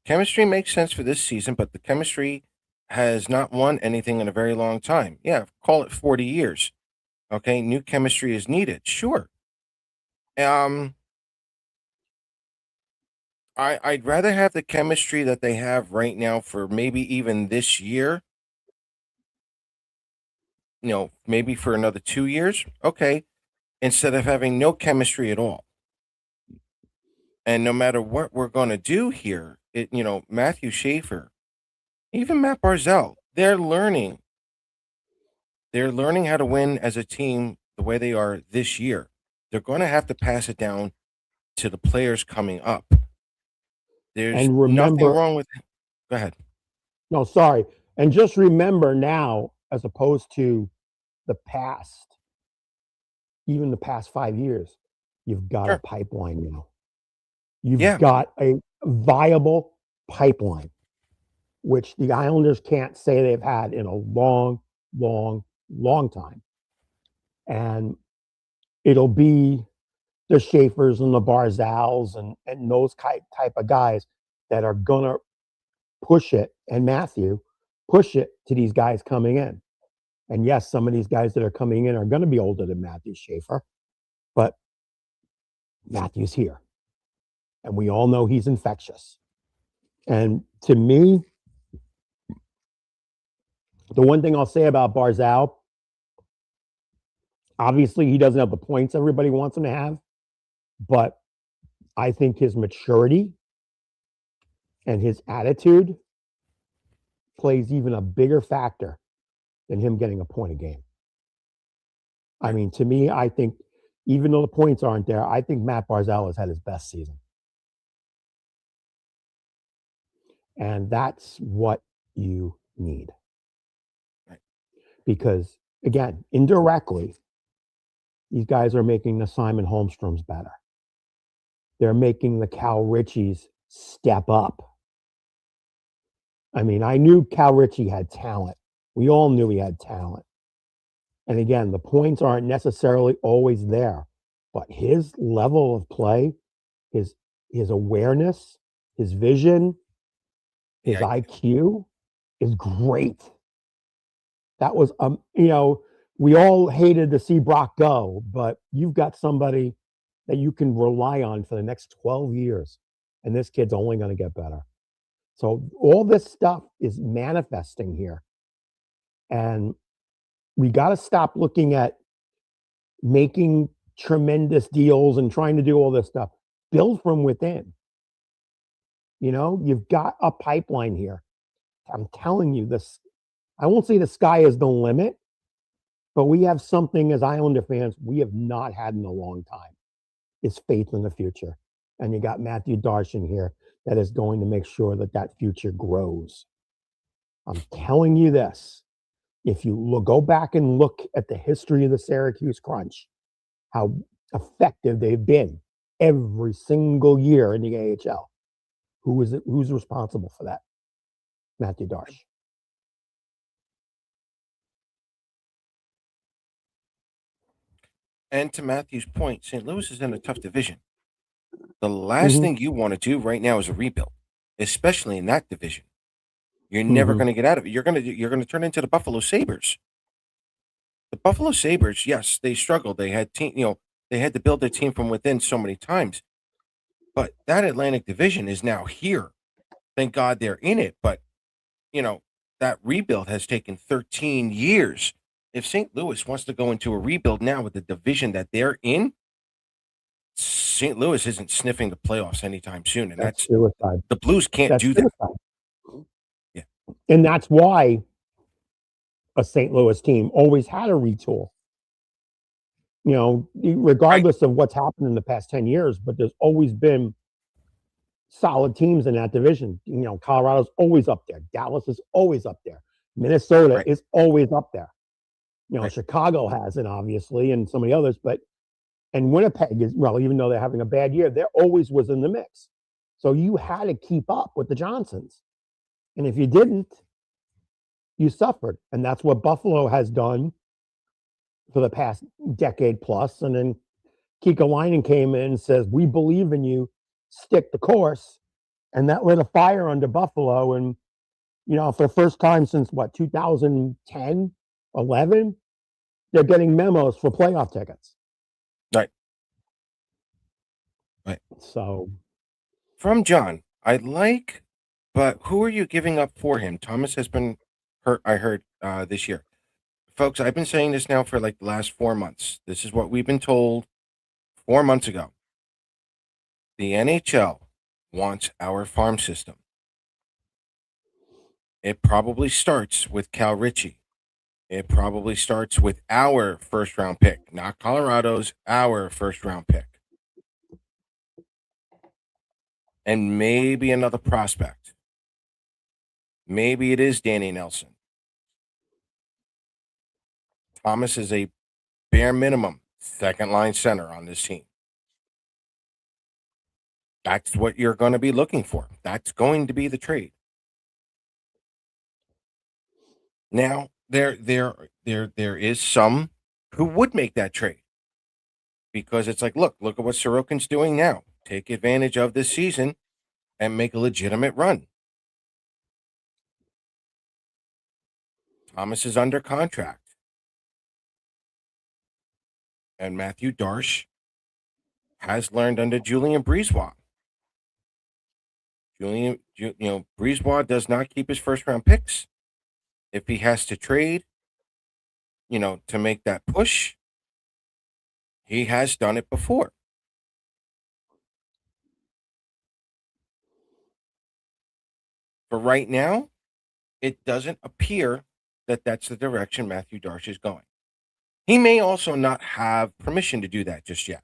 Chemistry makes sense for this season, but the chemistry has not won anything in a very long time. Yeah, call it 40 years. Okay, new chemistry is needed. Sure. Um, I'd rather have the chemistry that they have right now for maybe even this year. Maybe for another 2 years. Okay, instead of having no chemistry at all. And no matter what we're going to do here, Matthew Schaefer, even Matt Barzell, they're learning. They're learning how to win as a team the way they are this year. They're going to have to pass it down to the players coming up. There's And nothing remember, wrong with it. Go ahead. no, sorry. And just remember now, as opposed to the past, even the past 5 years, you've got a Sure. pipeline now. You've Yeah. got a viable pipeline, which the Islanders can't say they've had in a long, long, long time. And it'll be the Schaefers and the Barzals and those type of guys that are going to push it, and Matthew, push it to these guys coming in. And yes, some of these guys that are coming in are going to be older than Matthew Schaefer, but Matthew's here. And we all know he's infectious. And To me, the one thing I'll say about Barzal, obviously he doesn't have the points everybody wants him to have, but I think his maturity and his attitude plays even a bigger factor than him getting a point a game. I mean, to me, I think even though the points aren't there, I think Matt Barzal has had his best season. And that's what you need. Right. Because, again, indirectly, these guys are making the Simon Holmstroms better. They're making the Cal Ritchies step up. I mean, I knew Cal Ritchie had talent. We all knew he had talent. And again, the points aren't necessarily always there, but his level of play, his his awareness, his vision, his Yeah. IQ is great. That was we all hated to see Brock go, but you've got somebody that you can rely on for the next 12 years, and this kid's only going to get better. So all this stuff is manifesting here, and we got to stop looking at making tremendous deals and trying to do all this stuff. Build from within. You've got a pipeline here. I'm telling you this. I won't say the sky is the limit, but we have something as Islander fans we have not had in a long time. It's faith in the future. And you got Matthew Darshan here that is going to make sure that that future grows. I'm telling you this. If you go back and look at the history of the Syracuse Crunch, how effective they've been every single year in the AHL. Who's responsible for that? Matthew Darsh. And to Matthew's point, St. Louis is in a tough division. The last thing you want to do right now is a rebuild, especially in that division. You're never going to get out of it. You're going to turn into the Buffalo Sabres. The Buffalo Sabres, yes, they struggled. They had they had to build their team from within so many times. But that Atlantic Division is now here. Thank God they're in it. But you know, that rebuild has taken 13 years. If St. Louis wants to go into a rebuild now with the division that they're in, St. Louis isn't sniffing the playoffs anytime soon. And That's suicide. the Blues can't That's do that. suicide. Yeah. And that's why a St. Louis team always had a retool. Regardless of what's happened in the past 10 years, but there's always been solid teams in that division. Colorado's always up there. Dallas is always up there. Minnesota Right. is always up there. Right. Chicago has it, obviously, and some of the others, and Winnipeg is, well, even though they're having a bad year, there always was in the mix. So you had to keep up with the Johnsons. And if you didn't, you suffered. And that's what Buffalo has done for the past decade plus. And then Kika Leinen came in and says, we believe in you, stick the course. And that lit a fire under Buffalo. And, for the first time since 2010, 11, they're getting memos for playoff tickets. Right. Right. So. From John, but who are you giving up for him? Thomas has been hurt, I heard, this year. Folks, I've been saying this now for like the last 4 months. This is what we've been told 4 months ago. The NHL wants our farm system. It probably starts with Cal Ritchie. It probably starts with our first round pick, not Colorado's, our first round pick. And maybe another prospect. Maybe it is Danny Nelson. Thomas is a bare minimum second line center on this team. That's what you're going to be looking for. That's going to be the trade. Now, there is some who would make that trade because it's like, look at what Sorokin's doing now. Take advantage of this season and make a legitimate run. Thomas is under contract. And Matthew Darsh has learned under Julian Brisebois. Brisebois does not keep his first round picks. If he has to trade, to make that push, he has done it before. For right now, it doesn't appear that that's the direction Matthew Darsh is going. He may also not have permission to do that just yet.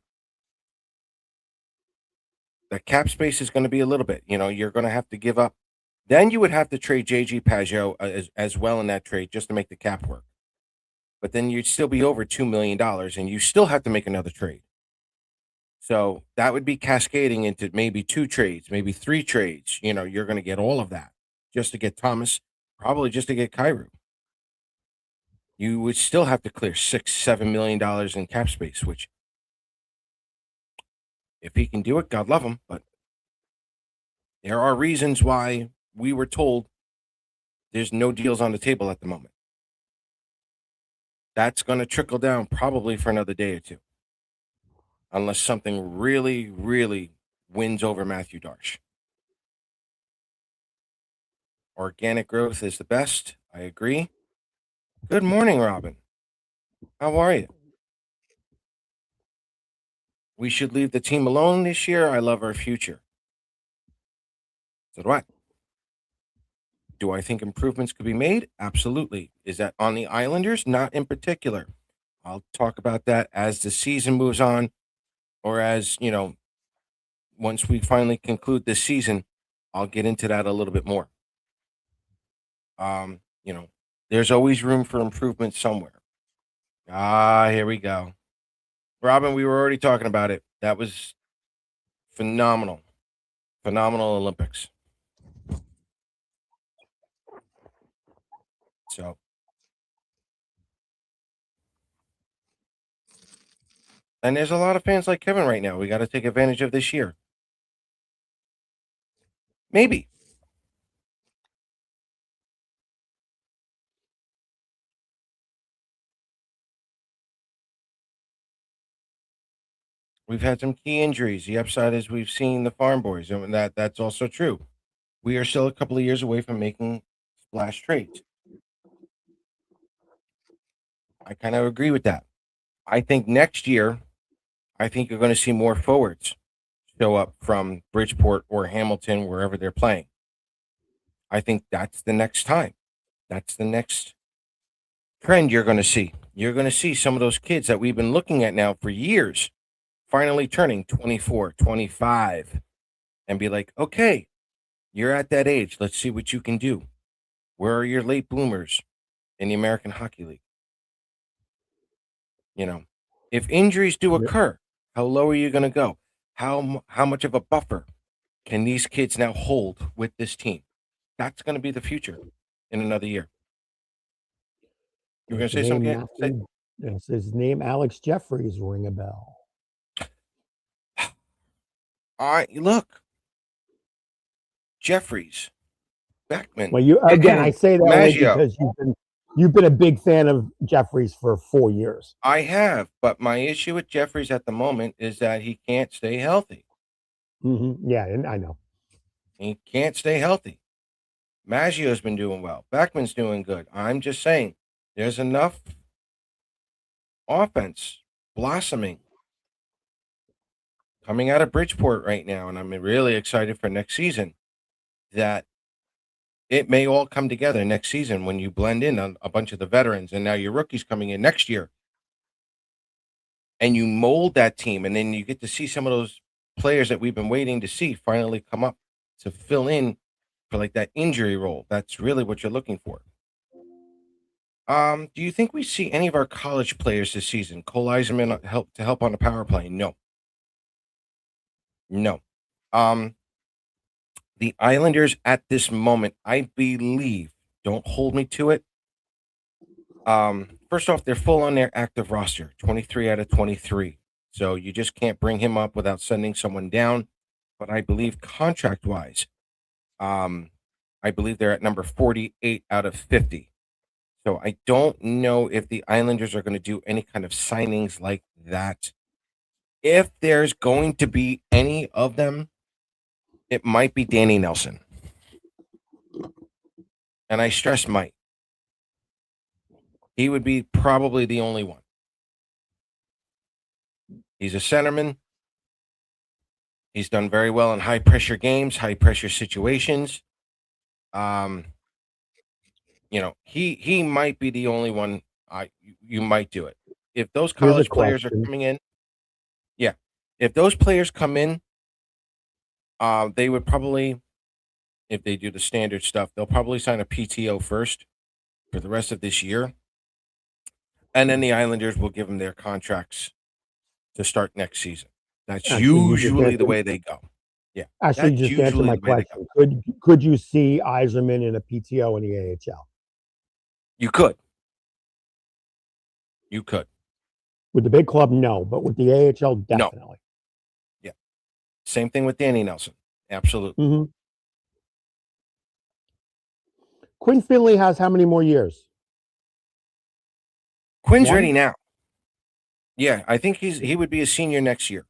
The cap space is going to be a little bit. You're going to have to give up. Then you would have to trade JG Pajot as well in that trade just to make the cap work. But then you'd still be over $2 million and you still have to make another trade. So that would be cascading into maybe 2 trades, maybe 3 trades. You're going to get all of that just to get Thomas, probably just to get Kyrou. You would still have to clear $6-7 million in cap space, which, if he can do it, God love him. But there are reasons why we were told there's no deals on the table at the moment. That's going to trickle down probably for another day or two, unless something really, really wins over Matthew Darsh. Organic growth is the best. I agree. Good morning, Robin. How are you? We should leave the team alone this year. I love our future. So do I. Do I think improvements could be made? Absolutely. Is that on the Islanders? Not in particular. I'll talk about that as the season moves on, or as, once we finally conclude this season, I'll get into that a little bit more. Um, you know, there's always room for improvement somewhere. Here we go. Robin, we were already talking about it. That was phenomenal. Phenomenal Olympics. So, and there's a lot of fans like Kevin right now. We got to take advantage of this year. Maybe. We've had some key injuries. The upside is we've seen the farm boys, and that's also true. We are still a couple of years away from making splash trades. I kind of agree with that. I think next year, I think you're going to see more forwards show up from Bridgeport or Hamilton, wherever they're playing. I think that's the next time. That's the next trend you're going to see. You're going to see some of those kids that we've been looking at now for years finally turning 24, 25, and be like, okay, you're at that age. Let's see what you can do. Where are your late bloomers in the American Hockey League? If injuries do occur, how low are you going to go? How much of a buffer can these kids now hold with this team? That's going to be the future in another year. You were going to say something? Does his name Alex Jeffries ring a bell? Look, Jeffries, Beckman. Well, I say that only Maggio. because you've been a big fan of Jeffries for 4 years. I have, but my issue with Jeffries at the moment is that he can't stay healthy. Mm-hmm. Yeah, and I know. He can't stay healthy. Maggio's been doing well. Beckman's doing good. I'm just saying there's enough offense blossoming coming out of Bridgeport right now, and I'm really excited for next season that it may all come together next season when you blend in a bunch of the veterans and now your rookies coming in next year. And you mold that team, and then you get to see some of those players that we've been waiting to see finally come up to fill in for like that injury role. That's really what you're looking for. Do you think we see any of our college players this season? Cole Eiserman help on the power play? No. No. The Islanders at this moment, I believe, don't hold me to it. First off, they're full on their active roster, 23 out of 23. So you just can't bring him up without sending someone down. But I believe contract wise, I believe they're at number 48 out of 50. So I don't know if the Islanders are going to do any kind of signings like that. If there's going to be any of them, it might be Danny Nelson. And I stress might. He would be probably the only one. He's a centerman. He's done very well in high pressure games, high pressure situations. Um, he might be the only one. You might do it if those Here's a college players are question. coming in. Yeah, if those players come in, they would probably, if they do the standard stuff, they'll probably sign a PTO first for the rest of this year, and then the Islanders will give them their contracts to start next season. That's Actually, you just usually the answered. way they go. Yeah, Actually, you that's just answered usually my the way they go. question. Could you see Eiserman in a PTO in the AHL? You could, you could. With the big club, no, but with the AHL, No, definitely. yeah. Same thing with Danny Nelson. Absolutely. Hmm. Quinn Finley has how many more years? Quinn's One. ready now. Yeah, I think he would be a senior next year.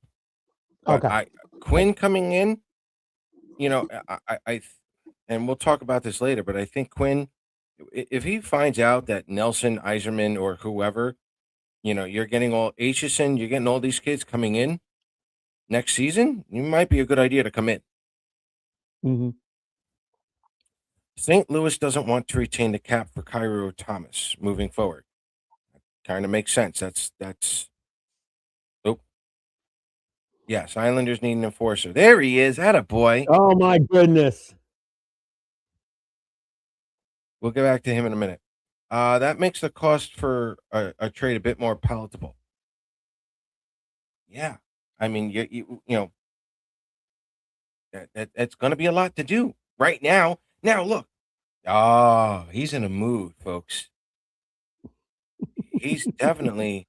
But Okay. Quinn coming in, and we'll talk about this later. But I think Quinn, if he finds out that Nelson, Iserman, or whoever, you're getting all Aitchison, you're getting all these kids coming in next season, it might be a good idea to come in. Hmm. St. Louis doesn't want to retain the cap for Cairo Thomas moving forward. Kind of makes sense. That's. Oh, yes, Islanders need an enforcer. There he is. Atta boy. Oh my goodness. We'll get back to him in a minute. That makes the cost for a trade a bit more palatable. Yeah, I mean, that's going to be a lot to do right now. Now look, he's in a mood, folks. He's definitely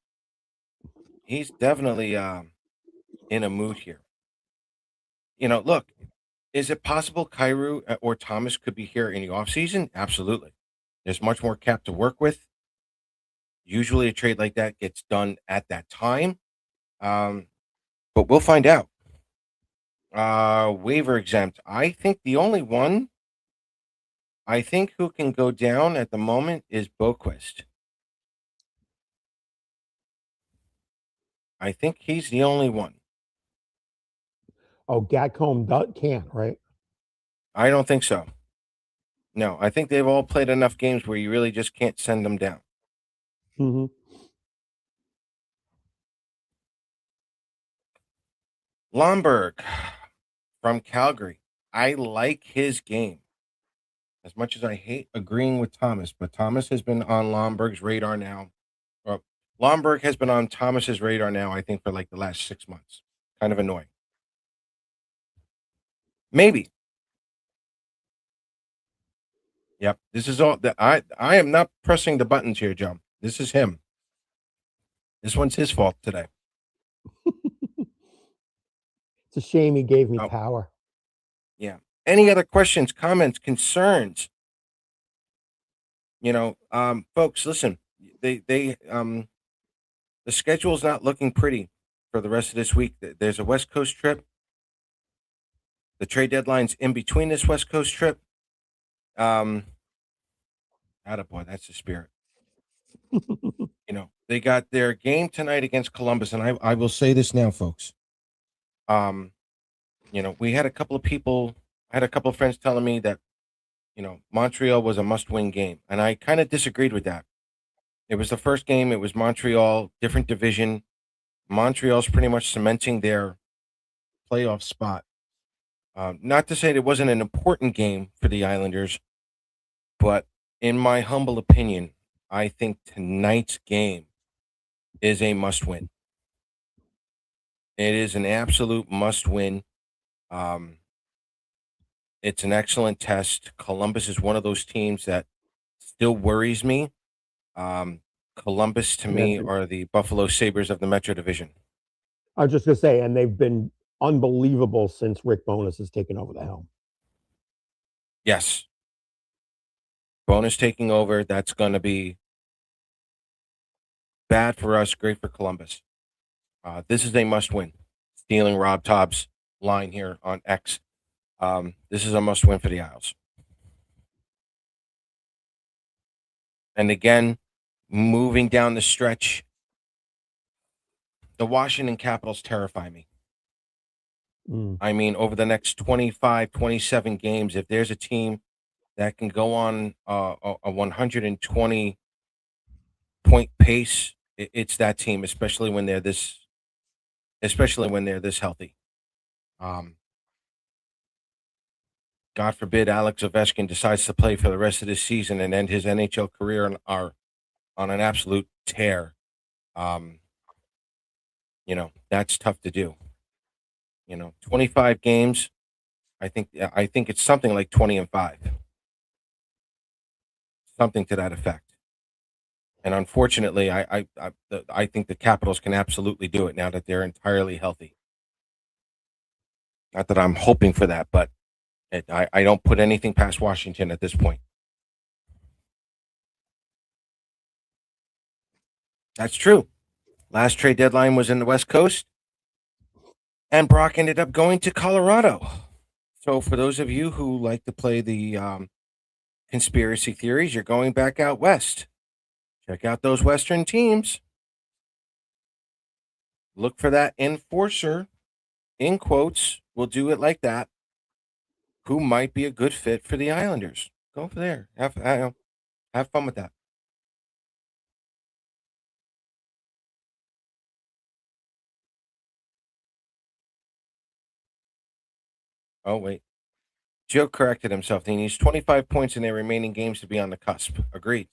he's definitely in a mood here. Look, is it possible Cairo or Thomas could be here in the offseason? Absolutely. There's much more cap to work with. Usually, a trade like that gets done at that time. Um, but we'll find out. Waiver exempt. I think the only one I think who can go down at the moment is Boquist. I think he's the only one. Oh, Gatcombe can't, right? I don't think so. No, I think they've all played enough games where you really just can't send them down. Hmm. Lomberg from Calgary. I like his game as much as I hate agreeing with Thomas, but Thomas has been on Lomberg's radar now. Or Lomberg has been on Thomas's radar now, I think, for like the last 6 months. Kind of annoying. Maybe. Yep. This is all that I am not pressing the buttons here, Joe. This is him. This one's his fault today. It's a shame he gave me Oh, power. yeah. Any other questions, comments, concerns? Folks, listen. They the schedule's not looking pretty for the rest of this week. There's a West Coast trip. The trade deadline's in between this West Coast trip. Um, Attaboy, that's the spirit. They got their game tonight against Columbus, and I will say this now, folks. Um, we had a couple of people, I had a couple of friends telling me that, Montreal was a must-win game, and I kind of disagreed with that. It was the first game. It was Montreal, different division. Montreal's pretty much cementing their playoff spot. Not to say it wasn't an important game for the Islanders, but in my humble opinion, I think tonight's game is a must-win. It is an absolute must-win. Um, it's an excellent test. Columbus is one of those teams that still worries me. Um, Columbus to Yeah, me are the Buffalo Sabres of the Metro Division. I was just gonna say, and they've been unbelievable since Rick Bonus has taken over the helm. Yes. Bonus taking over. That's going to be bad for us, great for Columbus. This is a must win. Stealing Rob Tobbs' line here on X. This is a must win for the Isles. And again, moving down the stretch, the Washington Capitals terrify me. Mm. I mean, over the next 25, 27 games, if there's a team that can go on a 120 point pace, it's that team, especially when they're this healthy. Um, God forbid Alex Ovechkin decides to play for the rest of this season and end his NHL career on an absolute tear. Um, that's tough to do. 25 games. I think it's something like 20-5, something to that effect. And unfortunately, I think the Capitals can absolutely do it now that they're entirely healthy. Not that I'm hoping for that, but I don't put anything past Washington at this point. That's true. Last trade deadline was in the West Coast, and Brock ended up going to Colorado. So for those of you who like to play the conspiracy theories, you're going back out west. Check out those Western teams. Look for that enforcer, in quotes. We'll do it like that. Who might be a good fit for the Islanders? Go for there. Have fun with that. Oh wait, Joe corrected himself. He needs 25 points in their remaining games to be on the cusp. Agreed.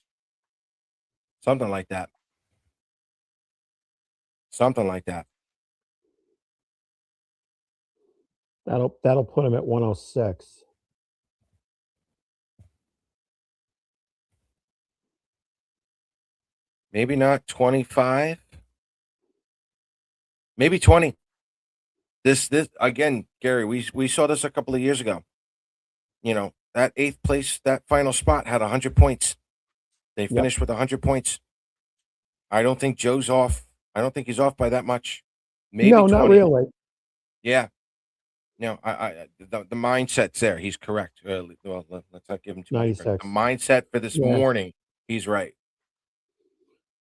Something like that. Something like that. That'll put him at 106. Maybe not 25. Maybe 20. This again, Gary. We saw this a couple of years ago. That eighth place, that final spot had 100 points. They Yep. finished with 100 points. I don't think Joe's off. I don't think he's off by that much. Maybe No, not 20. really. Yeah. No, the mindset's there. He's correct. Well, let's not give him too much credit. 96. The mindset for this Yeah. morning, he's right.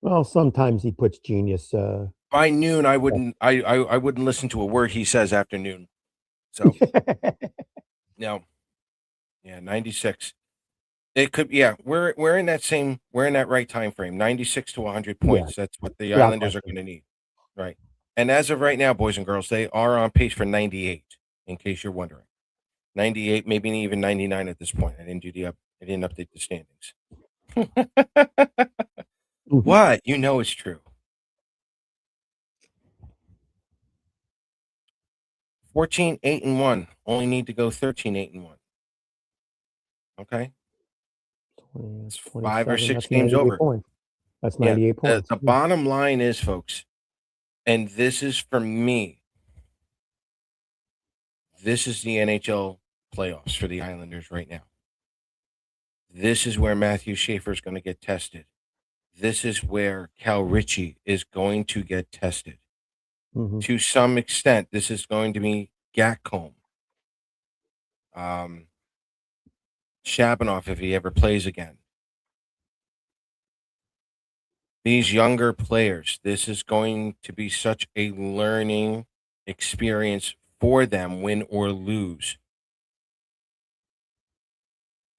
Well, sometimes he puts genius. By noon, I wouldn't listen to a word he says after noon. So no, yeah, 96. It could, yeah. We're in that right time frame. 96 to 100 Yeah, points. That's what the without Islanders are question. going to need, right? And as of right now, boys and girls, they are on pace for 98. In case you're wondering, 98, maybe even 99 at this point. I didn't update the standings. Mhm. What? You know it's true. 14, 8-1. Only need to go 13, 8-1. Okay. 20, It's 5 or 27. 6 That's games 98 over. points. That's Yeah. 98 The, points. the bottom line is, folks, and this is for me, this is the NHL playoffs for the Islanders right now. This is where Matthew Schaefer is going to get tested. This is where Cal Ritchie is going to get tested. Mhm. To some extent, this is going to be Gatcombe. Shabanoff if he ever plays again. These younger players, this is going to be such a learning experience for them, win or lose.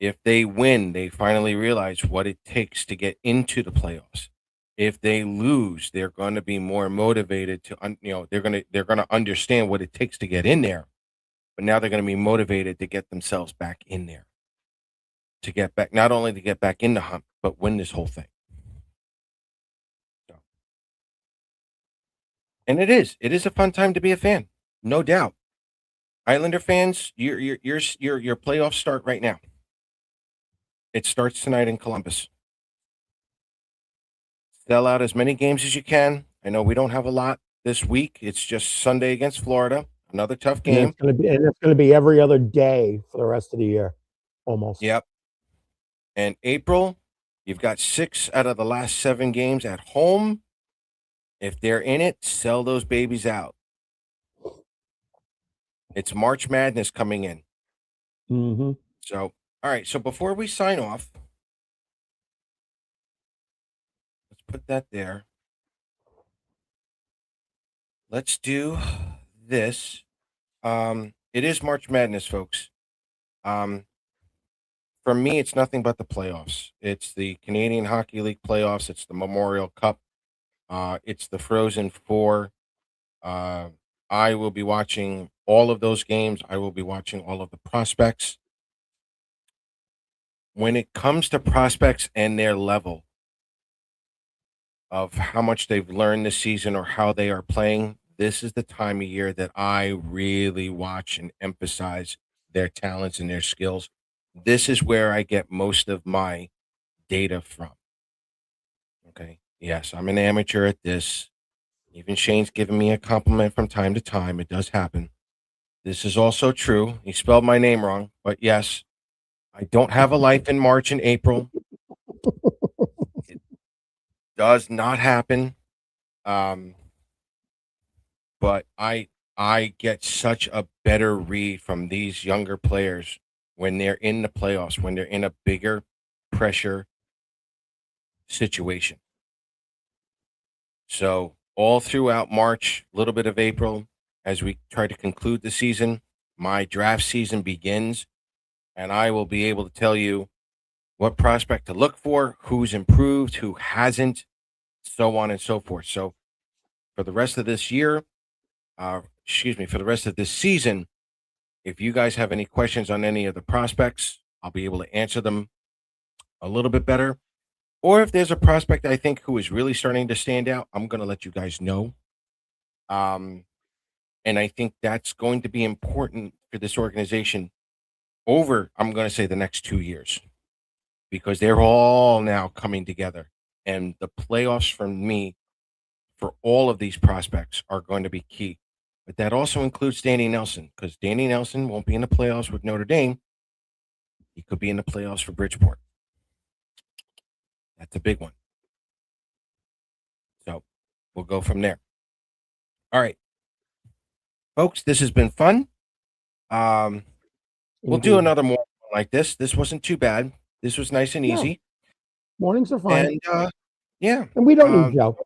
If they win, they finally realize what it takes to get into the playoffs. If they lose, they're going to be more motivated they're going to understand what it takes to get in there. But now they're going to be motivated to get themselves back in there. To get back, not only to get back in the hunt, but win this whole thing. So, and it is a fun time to be a fan, no doubt. Islander fans, your playoffs start right now. It starts tonight in Columbus. Sell out as many games as you can. I know we don't have a lot this week. It's just Sunday against Florida, another tough And game. it's gonna be every other day for the rest of the year, almost. Yep. And April, you've got 6 out of the last 7 games at home. If they're in it, sell those babies out. It's March Madness coming in. Hmm. So, all right. So before we sign off, let's put that there. Let's do this. It is March Madness, folks. Um, for me, it's nothing but the playoffs. It's the Canadian Hockey League playoffs. It's the Memorial Cup. It's the Frozen Four. Uh, I will be watching all of those games. I will be watching all of the prospects. When it comes to prospects and their level of how much they've learned this season or how they are playing, this is the time of year that I really watch and emphasize their talents and their skills. This is where I get most of my data from. Okay. Yes, I'm an amateur at this. Even Shane's giving me a compliment from time to time. It does happen. This is also true. He spelled my name wrong, but yes, I don't have a life in March and April. It does not happen. Um, but I get such a better read from these younger players when they're in the playoffs, when they're in a bigger pressure situation. So all throughout March, a little bit of April, as we try to conclude the season, my draft season begins, and I will be able to tell you what prospect to look for, who's improved, who hasn't, so on and so forth. So for the rest of this year, for the rest of this season, if you guys have any questions on any of the prospects, I'll be able to answer them a little bit better. Or if there's a prospect I think who is really starting to stand out, I'm going to let you guys know. Um, and I think that's going to be important for this organization over, I'm going to say, the next 2 years because they're all now coming together. And the playoffs for me, for all of these prospects, are going to be key. But that also includes Danny Nelson because Danny Nelson won't be in the playoffs with Notre Dame. He could be in the playoffs for Bridgeport. That's a big one. So we'll go from there. All right, folks, this has been fun. Um, we'll do Indeed. another more like this. This wasn't too bad. This was nice and No, easy. mornings are fine. And yeah, And we don't need um, Joe.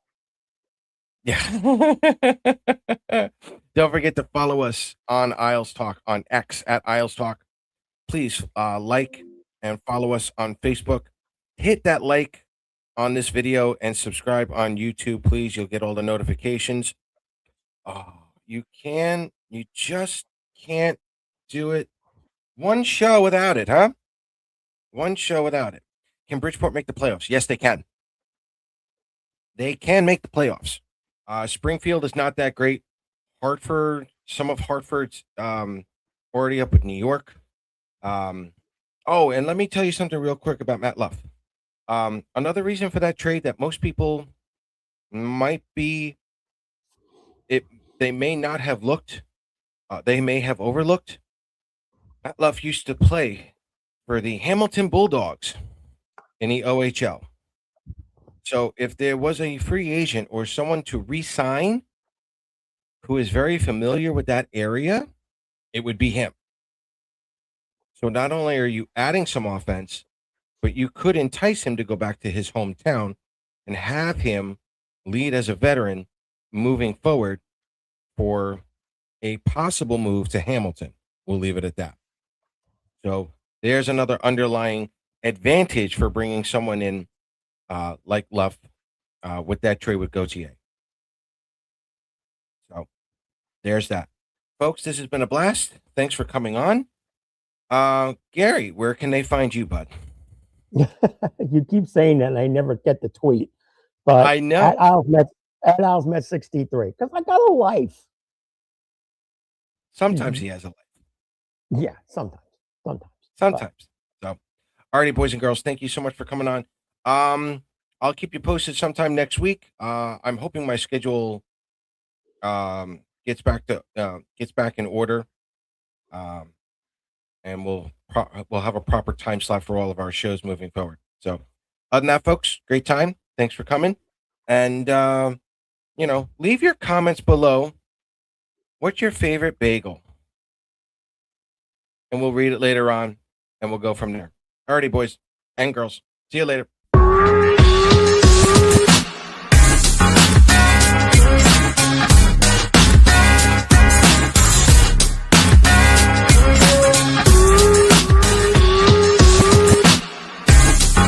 yeah. Don't forget to follow us on Isles Talk on X at Isles Talk. Please like and follow us on Facebook. Hit that like on this video and subscribe on YouTube, please. You'll get all the notifications. Oh, you just can't do it. One show without it, huh? One show without it. Can Bridgeport make the playoffs? Yes, they can. They can make the playoffs. Springfield is not that great. Hartford, some of Hartford's already up with New York. Um, oh, and let me tell you something real quick about Matt Luff. Another reason for that trade that most people might be it they may not have looked, they may have overlooked. Matt Luff used to play for the Hamilton Bulldogs in the OHL. So if there was a free agent or someone to re-sign who is very familiar with that area, it would be him. So not only are you adding some offense, but you could entice him to go back to his hometown and have him lead as a veteran moving forward for a possible move to Hamilton. We'll leave it at that. So there's another underlying advantage for bringing someone in like Luff with that trade with Gauthier. So there's that. Folks, this has been a blast. Thanks for coming on. Gary, where can they find you, bud? You keep saying that, and I never get the tweet. But I know. At Isles Met 63, because I got a life. Sometimes he has a life. Yeah, sometimes. But Sometimes. So, alrighty, boys and girls, thank you so much for coming on. I'll keep you posted sometime next week. I'm hoping my schedule gets back in order. Um, and we'll have a proper time slot for all of our shows moving forward. So, other than that, folks, great time. Thanks for coming, and leave your comments below. What's your favorite bagel? and we'll read it later on, and we'll go from there. Alrighty, boys and girls. See you later.